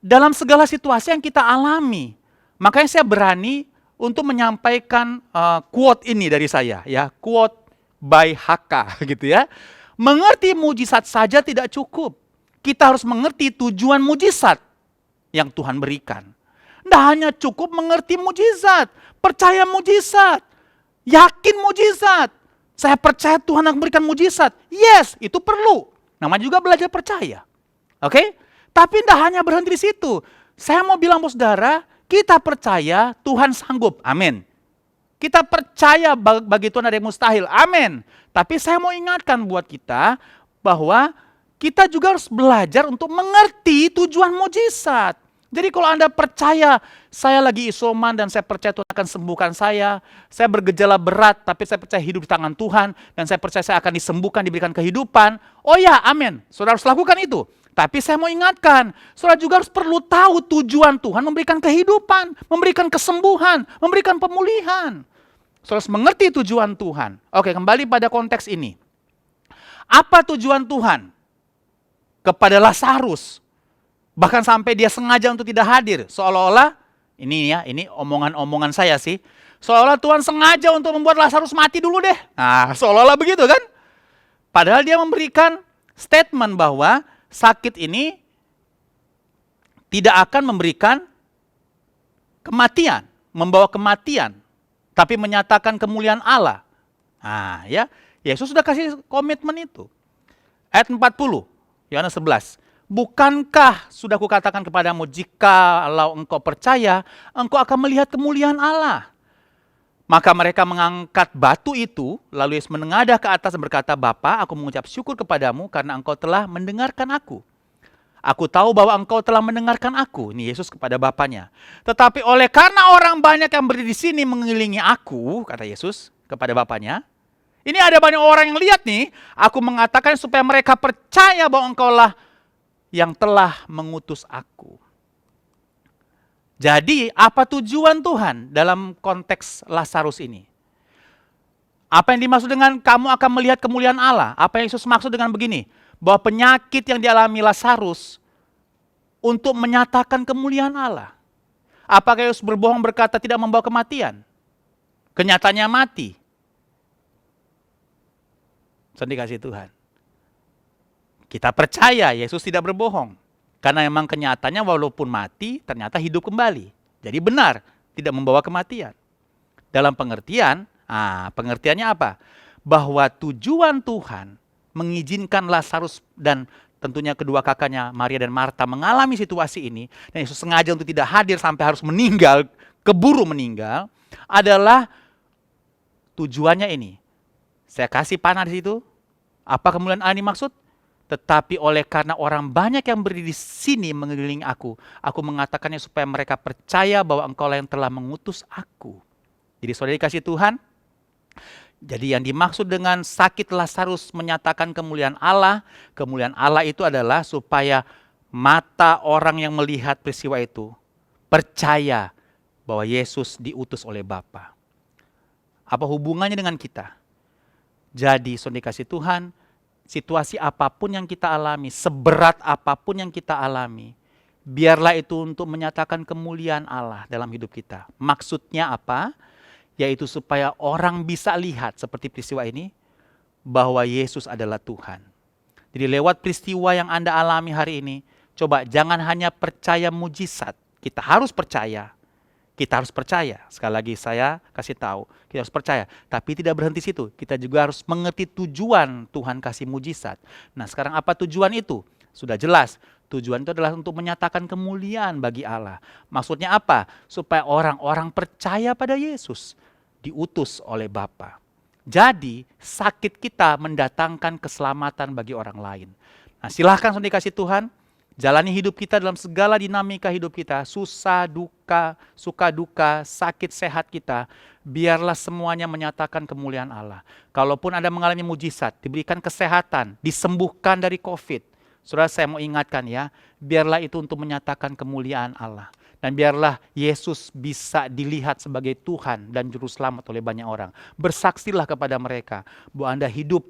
dalam segala situasi yang kita alami. Makanya saya berani untuk menyampaikan quote ini dari saya ya, quote by HK gitu ya. Mengerti mujizat saja tidak cukup. Kita harus mengerti tujuan mujizat yang Tuhan berikan. Tidak hanya cukup mengerti mujizat, percaya mujizat, yakin mujizat. Saya percaya Tuhan akan berikan mujizat. Yes, itu perlu. Namanya juga belajar percaya. Oke? Tapi tidak hanya berhenti di situ. Saya mau bilang buat saudara, kita percaya Tuhan sanggup. Amin. Kita percaya bagi Tuhan ada yang mustahil. Amin. Tapi saya mau ingatkan buat kita bahwa kita juga harus belajar untuk mengerti tujuan mujizat. Jadi kalau Anda percaya, saya lagi isoman dan saya percaya Tuhan akan sembuhkan saya bergejala berat tapi saya percaya hidup di tangan Tuhan, dan saya percaya saya akan disembuhkan, diberikan kehidupan. Oh ya, amin. Saudara harus lakukan itu. Tapi saya mau ingatkan, saudara juga harus perlu tahu tujuan Tuhan memberikan kehidupan, memberikan kesembuhan, memberikan pemulihan. Saudara harus mengerti tujuan Tuhan. Oke, kembali pada konteks ini. Apa tujuan Tuhan kepada Lazarus? Bahkan sampai dia sengaja untuk tidak hadir. Seolah-olah, ini omongan-omongan saya sih. Seolah-olah Tuhan sengaja untuk membuat Lazarus mati dulu deh. Nah, seolah-olah begitu kan? Padahal dia memberikan statement bahwa sakit ini tidak akan memberikan kematian, membawa kematian, tapi menyatakan kemuliaan Allah. Nah, ya, Yesus sudah kasih komitmen itu. Ayat 40, Yohanes 11. Bukankah sudah kukatakan kepadamu, jikalau engkau percaya, engkau akan melihat kemuliaan Allah. Maka mereka mengangkat batu itu, lalu Yesus menengadah ke atas dan berkata, Bapa, aku mengucap syukur kepadamu karena engkau telah mendengarkan aku. Aku tahu bahwa engkau telah mendengarkan aku. Ini Yesus kepada Bapanya. Tetapi oleh karena orang banyak yang berdiri di sini mengelilingi aku, kata Yesus kepada Bapanya, ini ada banyak orang yang lihat nih, aku mengatakan supaya mereka percaya bahwa engkaulah yang telah mengutus aku. Jadi apa tujuan Tuhan dalam konteks Lazarus ini? Apa yang dimaksud dengan kamu akan melihat kemuliaan Allah? Apa yang Yesus maksud dengan begini? Bahwa penyakit yang dialami Lazarus untuk menyatakan kemuliaan Allah. Apakah Yesus berbohong berkata tidak membawa kematian? Kenyataannya mati. Saya dikasih Tuhan. Kita percaya Yesus tidak berbohong. Karena memang kenyataannya walaupun mati, ternyata hidup kembali. Jadi benar, tidak membawa kematian. Dalam pengertian, pengertiannya apa? Bahwa tujuan Tuhan mengizinkan Lazarus dan tentunya kedua kakaknya Maria dan Marta mengalami situasi ini, dan Yesus sengaja untuk tidak hadir sampai harus meninggal, keburu meninggal, adalah tujuannya ini. Saya kasih panah di situ. Apa kemuliaan Allah dimaksud? Tetapi oleh karena orang banyak yang berdiri di sini mengelilingi aku mengatakannya supaya mereka percaya bahwa engkaulah yang telah mengutus aku. Jadi saudara dikasih Tuhan, jadi yang dimaksud dengan sakit Lazarus menyatakan kemuliaan Allah itu adalah supaya mata orang yang melihat peristiwa itu percaya bahwa Yesus diutus oleh Bapa. Apa hubungannya dengan kita? Jadi saudara dikasih Tuhan, situasi apapun yang kita alami, seberat apapun yang kita alami, biarlah itu untuk menyatakan kemuliaan Allah dalam hidup kita. Maksudnya apa? Yaitu supaya orang bisa lihat seperti peristiwa ini, bahwa Yesus adalah Tuhan. Jadi lewat peristiwa yang Anda alami hari ini, coba jangan hanya percaya mujizat. Kita harus percaya. Kita harus percaya. Sekali lagi saya kasih tahu, kita harus percaya. Tapi tidak berhenti situ. Kita juga harus mengerti tujuan Tuhan kasih mujizat. Nah, sekarang apa tujuan itu? Sudah jelas. Tujuan itu adalah untuk menyatakan kemuliaan bagi Allah. Maksudnya apa? Supaya orang-orang percaya pada Yesus, diutus oleh Bapa. Jadi, sakit kita mendatangkan keselamatan bagi orang lain. Nah, silahkan sudah dikasih Tuhan. Jalani hidup kita dalam segala dinamika hidup kita, susah, duka, suka duka, sakit, sehat kita, biarlah semuanya menyatakan kemuliaan Allah. Kalaupun Anda mengalami mujizat, diberikan kesehatan, disembuhkan dari COVID, saudara saya mau ingatkan ya, biarlah itu untuk menyatakan kemuliaan Allah. Dan biarlah Yesus bisa dilihat sebagai Tuhan dan Juru Selamat oleh banyak orang. Bersaksilah kepada mereka bahwa Anda hidup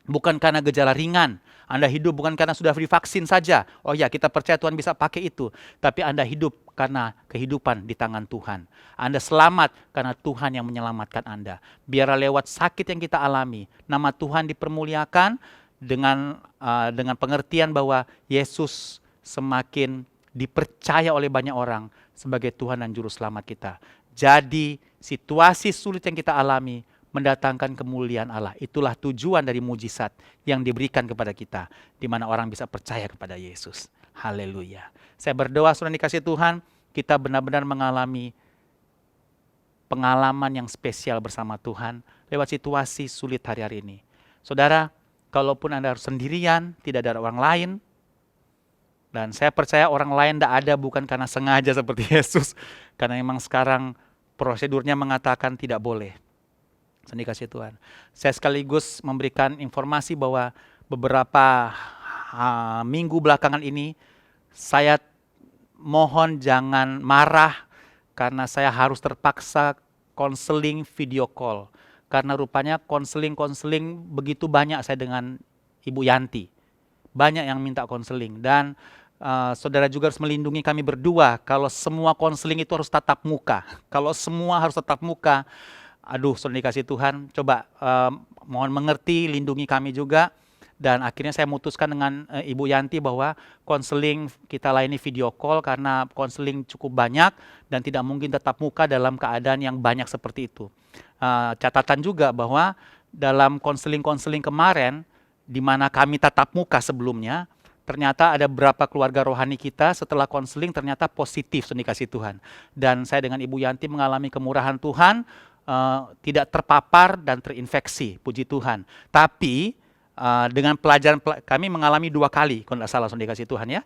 bukan karena gejala ringan. Anda hidup bukan karena sudah divaksin saja. Oh ya, kita percaya Tuhan bisa pakai itu. Tapi Anda hidup karena kehidupan di tangan Tuhan. Anda selamat karena Tuhan yang menyelamatkan Anda. Biarlah lewat sakit yang kita alami, nama Tuhan dipermuliakan dengan pengertian bahwa Yesus semakin dipercaya oleh banyak orang sebagai Tuhan dan Juru Selamat kita. Jadi situasi sulit yang kita alami mendatangkan kemuliaan Allah. Itulah tujuan dari mujizat yang diberikan kepada kita, di mana orang bisa percaya kepada Yesus. Haleluya. Saya berdoa saudara dikasih Tuhan, kita benar-benar mengalami pengalaman yang spesial bersama Tuhan lewat situasi sulit hari-hari ini. Saudara, kalaupun Anda harus sendirian, tidak ada orang lain. Dan saya percaya orang lain tidak ada bukan karena sengaja seperti Yesus. Karena memang sekarang prosedurnya mengatakan tidak boleh. Seni kasih Tuhan. Saya sekaligus memberikan informasi bahwa beberapa minggu belakangan ini, saya mohon jangan marah karena saya harus terpaksa konseling video call. Karena rupanya konseling begitu banyak saya dengan Ibu Yanti. Banyak yang minta konseling dan saudara juga harus melindungi kami berdua. Kalau semua konseling itu harus tatap muka. Kalau semua harus tatap muka, aduh saudara dikasih Tuhan, coba mohon mengerti, lindungi kami juga. Dan akhirnya saya memutuskan dengan Ibu Yanti bahwa konseling kita layani video call karena konseling cukup banyak dan tidak mungkin tatap muka dalam keadaan yang banyak seperti itu. Catatan juga bahwa dalam konseling kemarin, di mana kami tatap muka sebelumnya, ternyata ada beberapa keluarga rohani kita setelah konseling ternyata positif dikasih Tuhan. Dan saya dengan Ibu Yanti mengalami kemurahan Tuhan, tidak terpapar dan terinfeksi, puji Tuhan. Tapi dengan pelajaran kami mengalami 2 kali, kalau tidak salah dikasih Tuhan ya,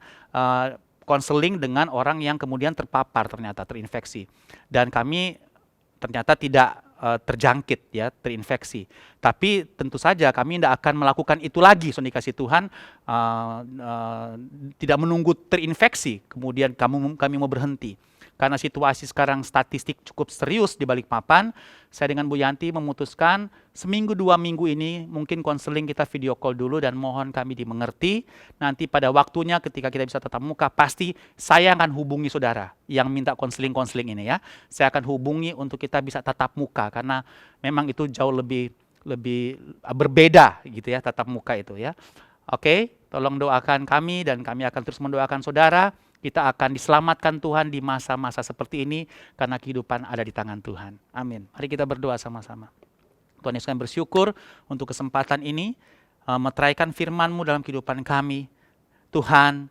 konseling dengan orang yang kemudian terpapar ternyata terinfeksi. Dan kami ternyata tidak terjangkit ya, terinfeksi. Tapi tentu saja kami tidak akan melakukan itu lagi, dikasih Tuhan, tidak menunggu terinfeksi, kemudian kami mau berhenti. Karena situasi sekarang statistik cukup serius di Balikpapan, saya dengan Bu Yanti memutuskan seminggu 2 minggu ini mungkin konseling kita video call dulu dan mohon kami dimengerti. Nanti pada waktunya ketika kita bisa tatap muka, pasti saya akan hubungi saudara yang minta konseling ini ya. Saya akan hubungi untuk kita bisa tatap muka karena memang itu jauh lebih berbeda gitu ya, tatap muka itu ya. Oke, tolong doakan kami dan kami akan terus mendoakan saudara. Kita akan diselamatkan Tuhan di masa-masa seperti ini karena kehidupan ada di tangan Tuhan. Amin. Mari kita berdoa sama-sama. Tuhan Yesus, kami bersyukur untuk kesempatan ini, meteraikan firman-Mu dalam kehidupan kami. Tuhan,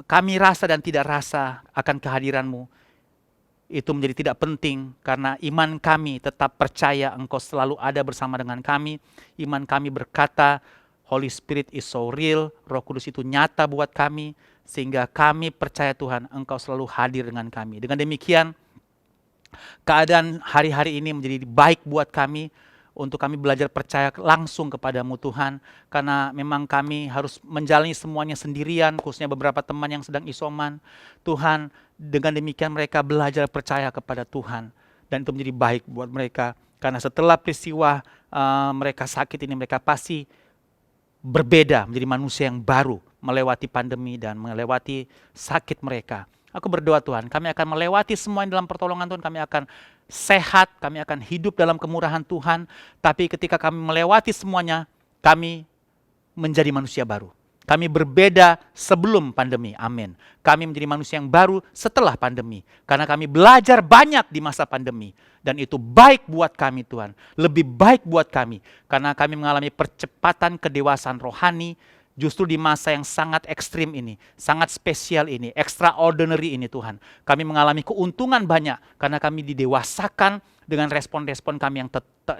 kami rasa dan tidak rasa akan kehadiran-Mu. Itu menjadi tidak penting karena iman kami tetap percaya Engkau selalu ada bersama dengan kami. Iman kami berkata, Holy Spirit is so real, Roh Kudus itu nyata buat kami. Sehingga kami percaya Tuhan, Engkau selalu hadir dengan kami. Dengan demikian, keadaan hari-hari ini menjadi baik buat kami, untuk kami belajar percaya langsung kepadamu Tuhan. Karena memang kami harus menjalani semuanya sendirian, khususnya beberapa teman yang sedang isoman. Tuhan, dengan demikian mereka belajar percaya kepada Tuhan. Dan itu menjadi baik buat mereka. Karena setelah peristiwa mereka sakit ini, mereka pasti berbeda, menjadi manusia yang baru, melewati pandemi dan melewati sakit mereka. Aku berdoa Tuhan, kami akan melewati semua yang dalam pertolongan Tuhan, kami akan sehat, kami akan hidup dalam kemurahan Tuhan, tapi ketika kami melewati semuanya, kami menjadi manusia baru. Kami berbeda sebelum pandemi, amin. Kami menjadi manusia yang baru setelah pandemi. Karena kami belajar banyak di masa pandemi. Dan itu baik buat kami Tuhan. Lebih baik buat kami. Karena kami mengalami percepatan kedewasaan rohani. Justru di masa yang sangat ekstrim ini. Sangat spesial ini. Extraordinary ini Tuhan. Kami mengalami keuntungan banyak. Karena kami didewasakan dengan respon-respon kami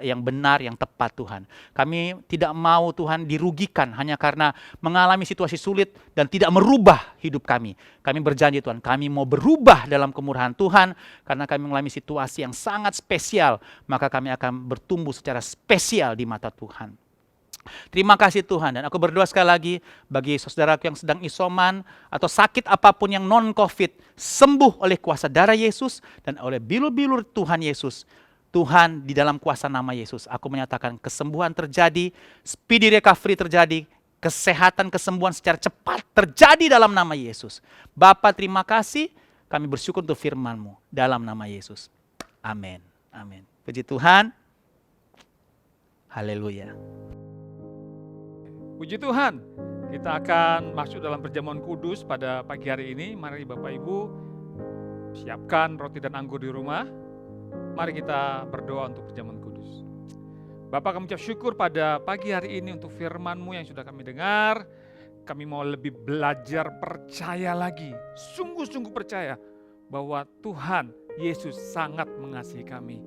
yang benar, yang tepat Tuhan. Kami tidak mau Tuhan dirugikan hanya karena mengalami situasi sulit dan tidak merubah hidup kami. Kami berjanji Tuhan, kami mau berubah dalam kemurahan Tuhan karena kami mengalami situasi yang sangat spesial. Maka kami akan bertumbuh secara spesial di mata Tuhan. Terima kasih Tuhan, dan aku berdoa sekali lagi bagi saudaraku yang sedang isoman atau sakit apapun yang non-COVID, sembuh oleh kuasa darah Yesus dan oleh bilur-bilur Tuhan Yesus. Tuhan, di dalam kuasa nama Yesus, aku menyatakan kesembuhan terjadi, speedy recovery terjadi, kesehatan, kesembuhan secara cepat terjadi dalam nama Yesus. Bapa, terima kasih, kami bersyukur untuk firman-Mu dalam nama Yesus. Amin. Amin. Puji Tuhan. Haleluya. Puji Tuhan, kita akan masuk dalam perjamuan kudus pada pagi hari ini. Mari Bapak Ibu, siapkan roti dan anggur di rumah. Mari kita berdoa untuk perjamuan kudus. Bapak, kami ucap syukur pada pagi hari ini untuk firman-Mu yang sudah kami dengar. Kami mau lebih belajar percaya lagi, sungguh-sungguh percaya bahwa Tuhan Yesus sangat mengasihi kami.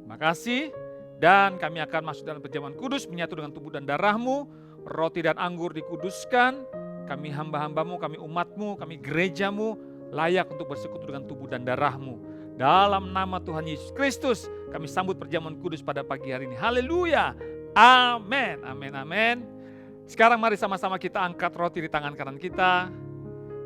Terima kasih, Dan kami akan masuk dalam perjamuan kudus, menyatu dengan tubuh dan darah-Mu. Roti dan anggur dikuduskan. Kami hamba-hamba-Mu, kami umat-Mu, kami gereja-Mu, layak untuk bersekutu dengan tubuh dan darah-Mu. Dalam nama Tuhan Yesus Kristus, kami sambut perjamuan kudus pada pagi hari ini. Haleluya. Amin, amin, amin. Sekarang mari sama-sama kita angkat roti di tangan kanan kita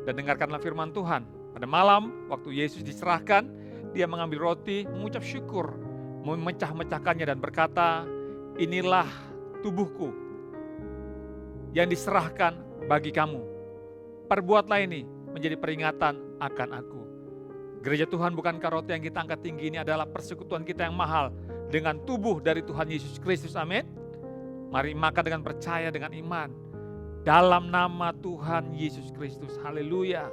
dan dengarkanlah firman Tuhan. Pada malam, waktu Yesus diserahkan, dia mengambil roti, mengucap syukur, memecah-mecahkannya dan berkata, inilah tubuhku yang diserahkan bagi kamu. Perbuatlah ini menjadi peringatan akan aku. Gereja Tuhan, bukankah roti yang kita angkat tinggi ini adalah persekutuan kita yang mahal dengan tubuh dari Tuhan Yesus Kristus, amin. Mari makan dengan percaya, dengan iman. Dalam nama Tuhan Yesus Kristus, haleluya.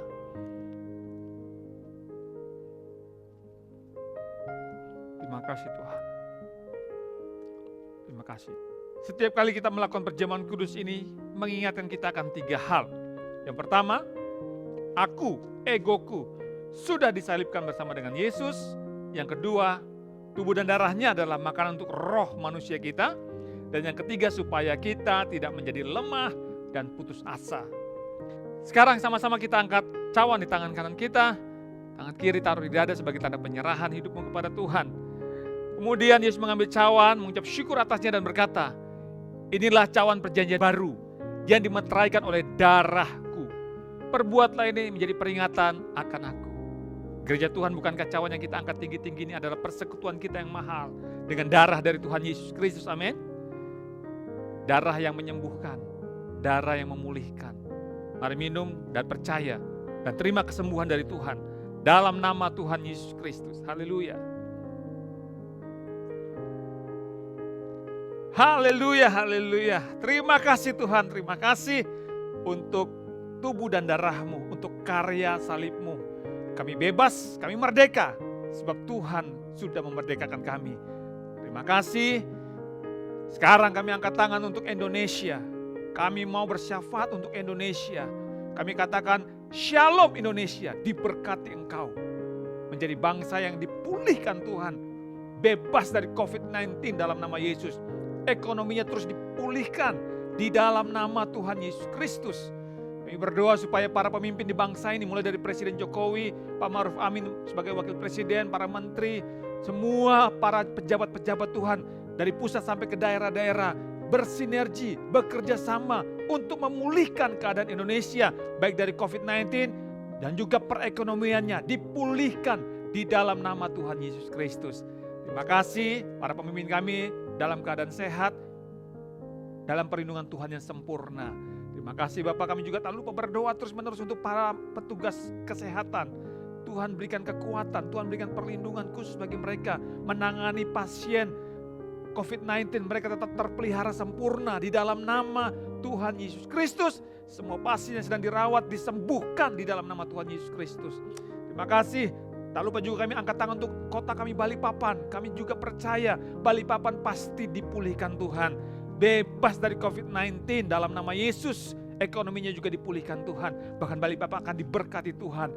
Terima kasih Tuhan. Terima kasih. Setiap kali kita melakukan perjamuan kudus ini, mengingatkan kita akan 3 hal. Yang pertama, aku, egoku, sudah disalibkan bersama dengan Yesus. Yang kedua, tubuh dan darahnya adalah makanan untuk roh manusia kita. Dan yang ketiga, supaya kita tidak menjadi lemah dan putus asa. Sekarang sama-sama kita angkat cawan di tangan kanan kita. Tangan kiri taruh di dada sebagai tanda penyerahan hidupmu kepada Tuhan. Kemudian Yesus mengambil cawan, mengucap syukur atasnya dan berkata, inilah cawan perjanjian baru yang dimeteraikan oleh darahku. Perbuatlah ini menjadi peringatan akan aku. Gereja Tuhan, bukankah cawan yang kita angkat tinggi-tinggi ini adalah persekutuan kita yang mahal dengan darah dari Tuhan Yesus Kristus, amin. Darah yang menyembuhkan, darah yang memulihkan. Mari minum dan percaya dan terima kesembuhan dari Tuhan dalam nama Tuhan Yesus Kristus. Haleluya. Haleluya, haleluya. Terima kasih Tuhan, terima kasih untuk tubuh dan darah-Mu, untuk karya salib-Mu. Kami bebas, kami merdeka, sebab Tuhan sudah memerdekakan kami. Terima kasih. Sekarang kami angkat tangan untuk Indonesia. Kami mau bersyafaat untuk Indonesia. Kami katakan, Shalom Indonesia, diberkati Engkau. Menjadi bangsa yang dipulihkan Tuhan. Bebas dari COVID-19 dalam nama Yesus. Ekonominya terus dipulihkan di dalam nama Tuhan Yesus Kristus. Kami berdoa supaya para pemimpin di bangsa ini, mulai dari Presiden Jokowi, Pak Ma'ruf Amin sebagai Wakil Presiden, para menteri, semua para pejabat-pejabat Tuhan, dari pusat sampai ke daerah-daerah, bersinergi, bekerja sama untuk memulihkan keadaan Indonesia, baik dari COVID-19 dan juga perekonomiannya, dipulihkan di dalam nama Tuhan Yesus Kristus. Terima kasih para pemimpin kami, dalam keadaan sehat, dalam perlindungan Tuhan yang sempurna. Terima kasih Bapak, kami juga tak lupa berdoa terus-menerus untuk para petugas kesehatan. Tuhan berikan kekuatan, Tuhan berikan perlindungan khusus bagi mereka menangani pasien COVID-19. Mereka tetap terpelihara sempurna di dalam nama Tuhan Yesus Kristus. Semua pasien yang sedang dirawat disembuhkan di dalam nama Tuhan Yesus Kristus. Terima kasih. Tak lupa juga kami angkat tangan untuk kota kami Balikpapan. Kami juga percaya Balikpapan pasti dipulihkan Tuhan. Bebas dari COVID-19 dalam nama Yesus. Ekonominya juga dipulihkan Tuhan. Bahkan Balikpapan akan diberkati Tuhan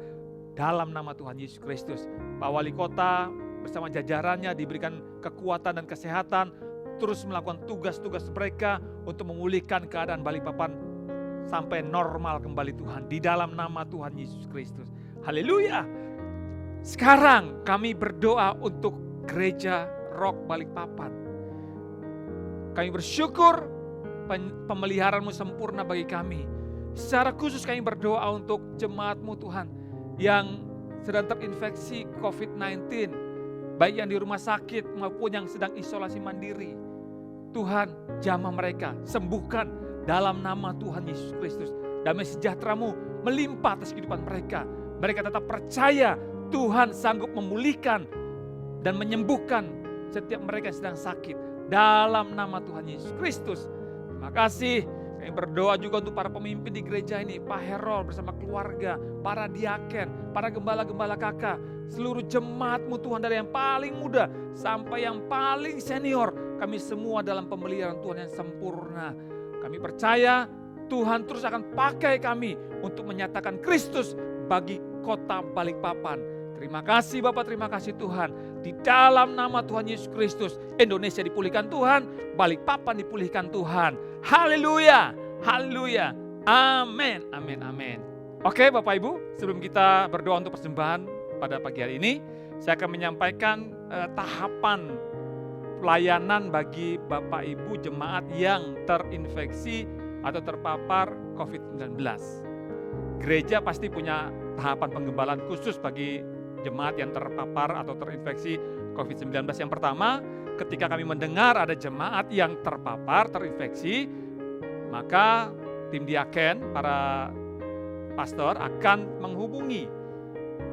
dalam nama Tuhan Yesus Kristus. Pak Wali Kota bersama jajarannya diberikan kekuatan dan kesehatan. Terus melakukan tugas-tugas mereka untuk memulihkan keadaan Balikpapan sampai normal kembali Tuhan. Di dalam nama Tuhan Yesus Kristus. Haleluya. Sekarang kami berdoa untuk gereja Rock Balikpapan. Kami bersyukur pemeliharaan-Mu sempurna bagi kami. Secara khusus kami berdoa untuk jemaat-Mu Tuhan yang sedang terinfeksi COVID-19. Baik yang di rumah sakit maupun yang sedang isolasi mandiri. Tuhan, jamah mereka, sembuhkan dalam nama Tuhan Yesus Kristus. Damai sejahtera-Mu melimpah atas kehidupan mereka. Mereka tetap percaya Tuhan sanggup memulihkan dan menyembuhkan setiap mereka yang sedang sakit. Dalam nama Tuhan Yesus Kristus. Terima kasih. Kami berdoa juga untuk para pemimpin di gereja ini. Pak Herol bersama keluarga, para diaken, para gembala-gembala kakak. Seluruh jemaat-Mu Tuhan, dari yang paling muda sampai yang paling senior. Kami semua dalam pemeliharaan Tuhan yang sempurna. Kami percaya Tuhan terus akan pakai kami untuk menyatakan Kristus bagi kota Balikpapan. Terima kasih Bapak, terima kasih Tuhan. Di dalam nama Tuhan Yesus Kristus, Indonesia dipulihkan Tuhan, Balikpapan dipulihkan Tuhan. Haleluya, haleluya, amin, amin, amin. Oke Bapak Ibu, sebelum kita berdoa untuk persembahan pada pagi hari ini, saya akan menyampaikan tahapan pelayanan bagi Bapak Ibu jemaat yang terinfeksi atau terpapar COVID-19. Gereja pasti punya tahapan penggembalaan khusus bagi jemaat yang terpapar atau terinfeksi COVID-19. Yang pertama, ketika kami mendengar ada jemaat yang terpapar, terinfeksi, maka tim diaken, para pastor akan menghubungi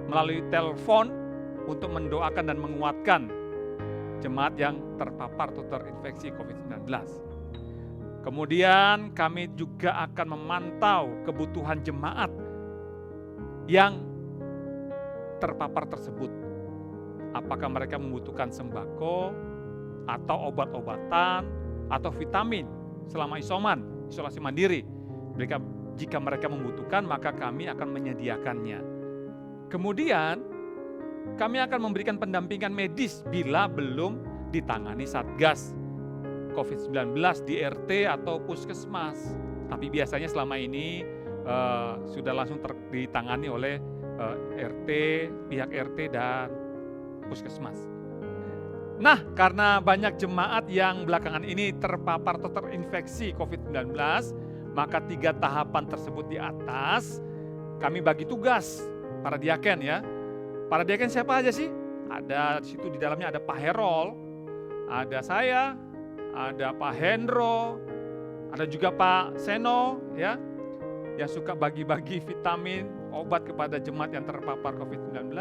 melalui telepon untuk mendoakan dan menguatkan jemaat yang terpapar atau terinfeksi COVID-19. Kemudian kami juga akan memantau kebutuhan jemaat yang terpapar tersebut. Apakah mereka membutuhkan sembako atau obat-obatan atau vitamin selama isolasi mandiri. Jika mereka membutuhkan, maka kami akan menyediakannya. Kemudian kami akan memberikan pendampingan medis bila belum ditangani Satgas COVID-19 di RT atau puskesmas. Tapi biasanya selama ini sudah langsung ditangani oleh RT, pihak RT dan puskesmas. Nah, karena banyak jemaat yang belakangan ini terpapar atau terinfeksi COVID-19, maka 3 tahapan tersebut di atas kami bagi tugas para diaken ya. Para diaken siapa aja sih? Ada di situ, di dalamnya ada Pak Herol, ada saya, ada Pak Hendro, ada juga Pak Seno ya, yang suka bagi-bagi vitamin, obat kepada jemaat yang terpapar COVID-19.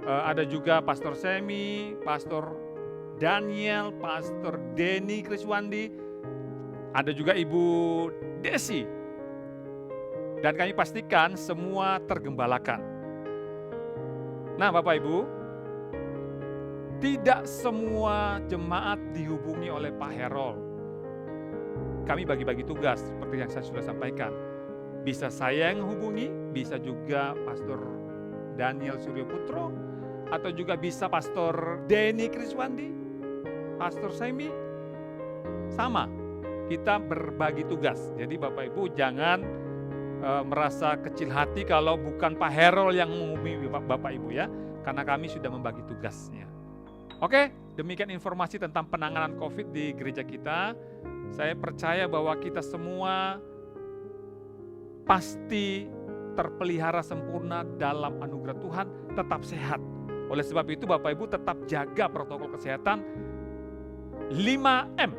Ada juga Pastor Semi, Pastor Daniel, Pastor Denny Kriswandi, ada juga Ibu Desi. Dan kami pastikan semua tergembalakan. Nah Bapak Ibu, tidak semua jemaat dihubungi oleh Pak Herol. Kami bagi-bagi tugas seperti yang saya sudah sampaikan. Bisa saya yang menghubungi, bisa juga Pastor Daniel Suryo Putro, atau juga bisa Pastor Denny Kriswandi, Pastor Semi. Sama, kita berbagi tugas. Jadi Bapak Ibu jangan merasa kecil hati kalau bukan Pak Herol yang menghubungi Bapak Ibu ya, karena kami sudah membagi tugasnya. Oke, demikian informasi tentang penanganan COVID di gereja kita. Saya percaya bahwa kita semua pasti terpelihara sempurna dalam anugerah Tuhan, tetap sehat. Oleh sebab itu Bapak Ibu tetap jaga protokol kesehatan 5M.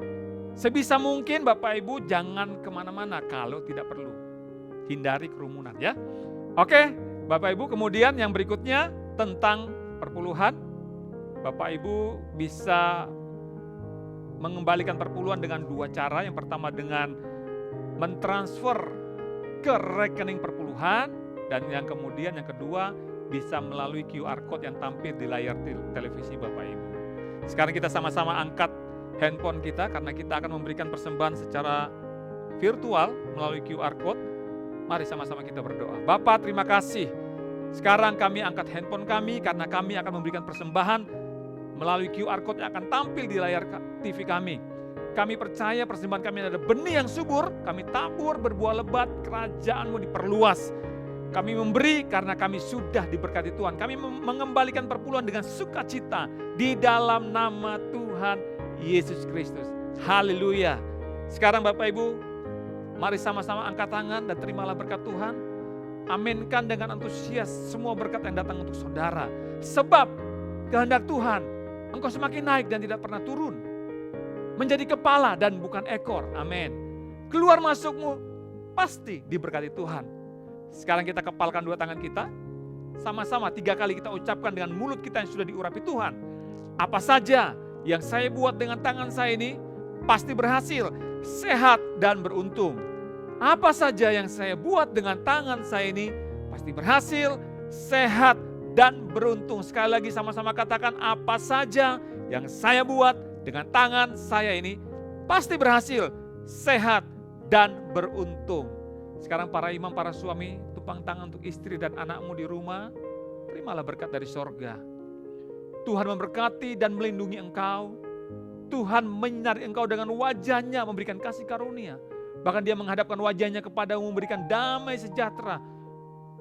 Sebisa mungkin Bapak Ibu jangan kemana-mana kalau tidak perlu. Hindari kerumunan ya. Oke, Bapak Ibu, kemudian yang berikutnya tentang perpuluhan. Bapak Ibu bisa mengembalikan perpuluhan dengan 2 cara. Yang pertama dengan mentransfer ke rekening perpuluhan, dan yang kemudian yang kedua bisa melalui QR code yang tampil di layar televisi Bapak Ibu. Sekarang kita sama-sama angkat handphone kita karena kita akan memberikan persembahan secara virtual melalui QR code. Mari sama-sama kita berdoa. Bapa, terima kasih. Sekarang kami angkat handphone kami karena kami akan memberikan persembahan melalui QR code yang akan tampil di layar TV kami. Kami percaya persembahan kami adalah benih yang subur, kami tabur berbuah lebat, kerajaan-Mu diperluas. Kami memberi karena kami sudah diberkati Tuhan. Kami mengembalikan perpuluhan dengan sukacita di dalam nama Tuhan Yesus Kristus. Haleluya. Sekarang Bapak Ibu, mari sama-sama angkat tangan dan terimalah berkat Tuhan. Aminkan dengan antusias semua berkat yang datang untuk saudara. Sebab kehendak Tuhan, engkau semakin naik dan tidak pernah turun. Menjadi kepala dan bukan ekor. Amin. Keluar masukmu pasti diberkati Tuhan. Sekarang kita kepalkan 2 tangan kita. Sama-sama 3 kali kita ucapkan dengan mulut kita yang sudah diurapi Tuhan. Apa saja yang saya buat dengan tangan saya ini pasti berhasil, sehat dan beruntung. Apa saja yang saya buat dengan tangan saya ini pasti berhasil, sehat dan beruntung. Sekali lagi sama-sama katakan, apa saja yang saya buat dengan tangan saya ini pasti berhasil, sehat dan beruntung. Sekarang para imam, para suami, tupang tangan untuk istri dan anakmu di rumah. Terimalah berkat dari sorga. Tuhan memberkati dan melindungi engkau. Tuhan menyinari engkau dengan wajah-Nya, memberikan kasih karunia. Bahkan Dia menghadapkan wajah-Nya kepadamu, memberikan damai sejahtera,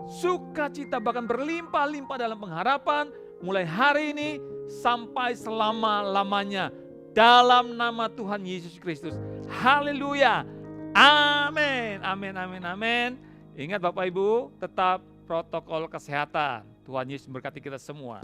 sukacita, bahkan berlimpah-limpah dalam pengharapan, mulai hari ini sampai selama-lamanya. Dalam nama Tuhan Yesus Kristus. Haleluya. Amin, amin, amin, amin. Ingat Bapak Ibu, tetap protokol kesehatan. Tuhan Yesus memberkati kita semua.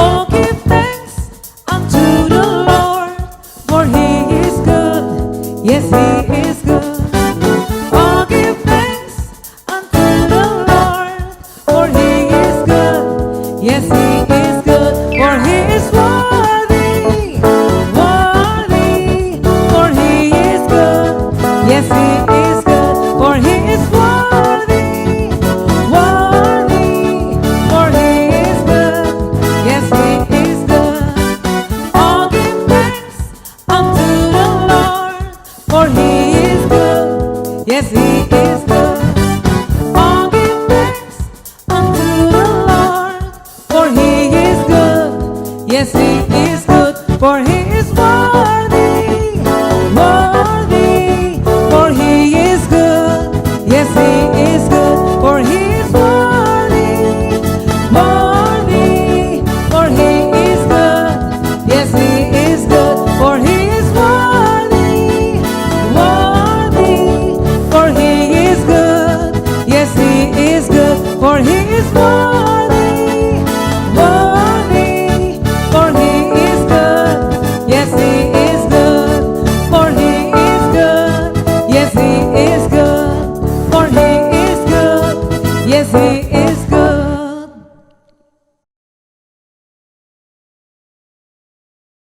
Oh, give thanks unto the Lord, for He is good. Yes, He is good. Oh, give thanks unto the Lord, for He is good. Yes, He is good. For He is worthy, worthy. For He is good. Yes, He is good. For He is worthy, worthy. For He is good. Yes, He is good. Oh, give thanks unto the Lord, for He is good. Yes, He is good. Oh, give thanks unto the Lord, for He is good. Yes, He is good. For He is worthy, worthy. For He is good. Yes, He is good. For He is worthy, worthy. For He is good. Yes, He is good. For He is worthy, worthy. For He is good. Yes, He is good. For He is worthy.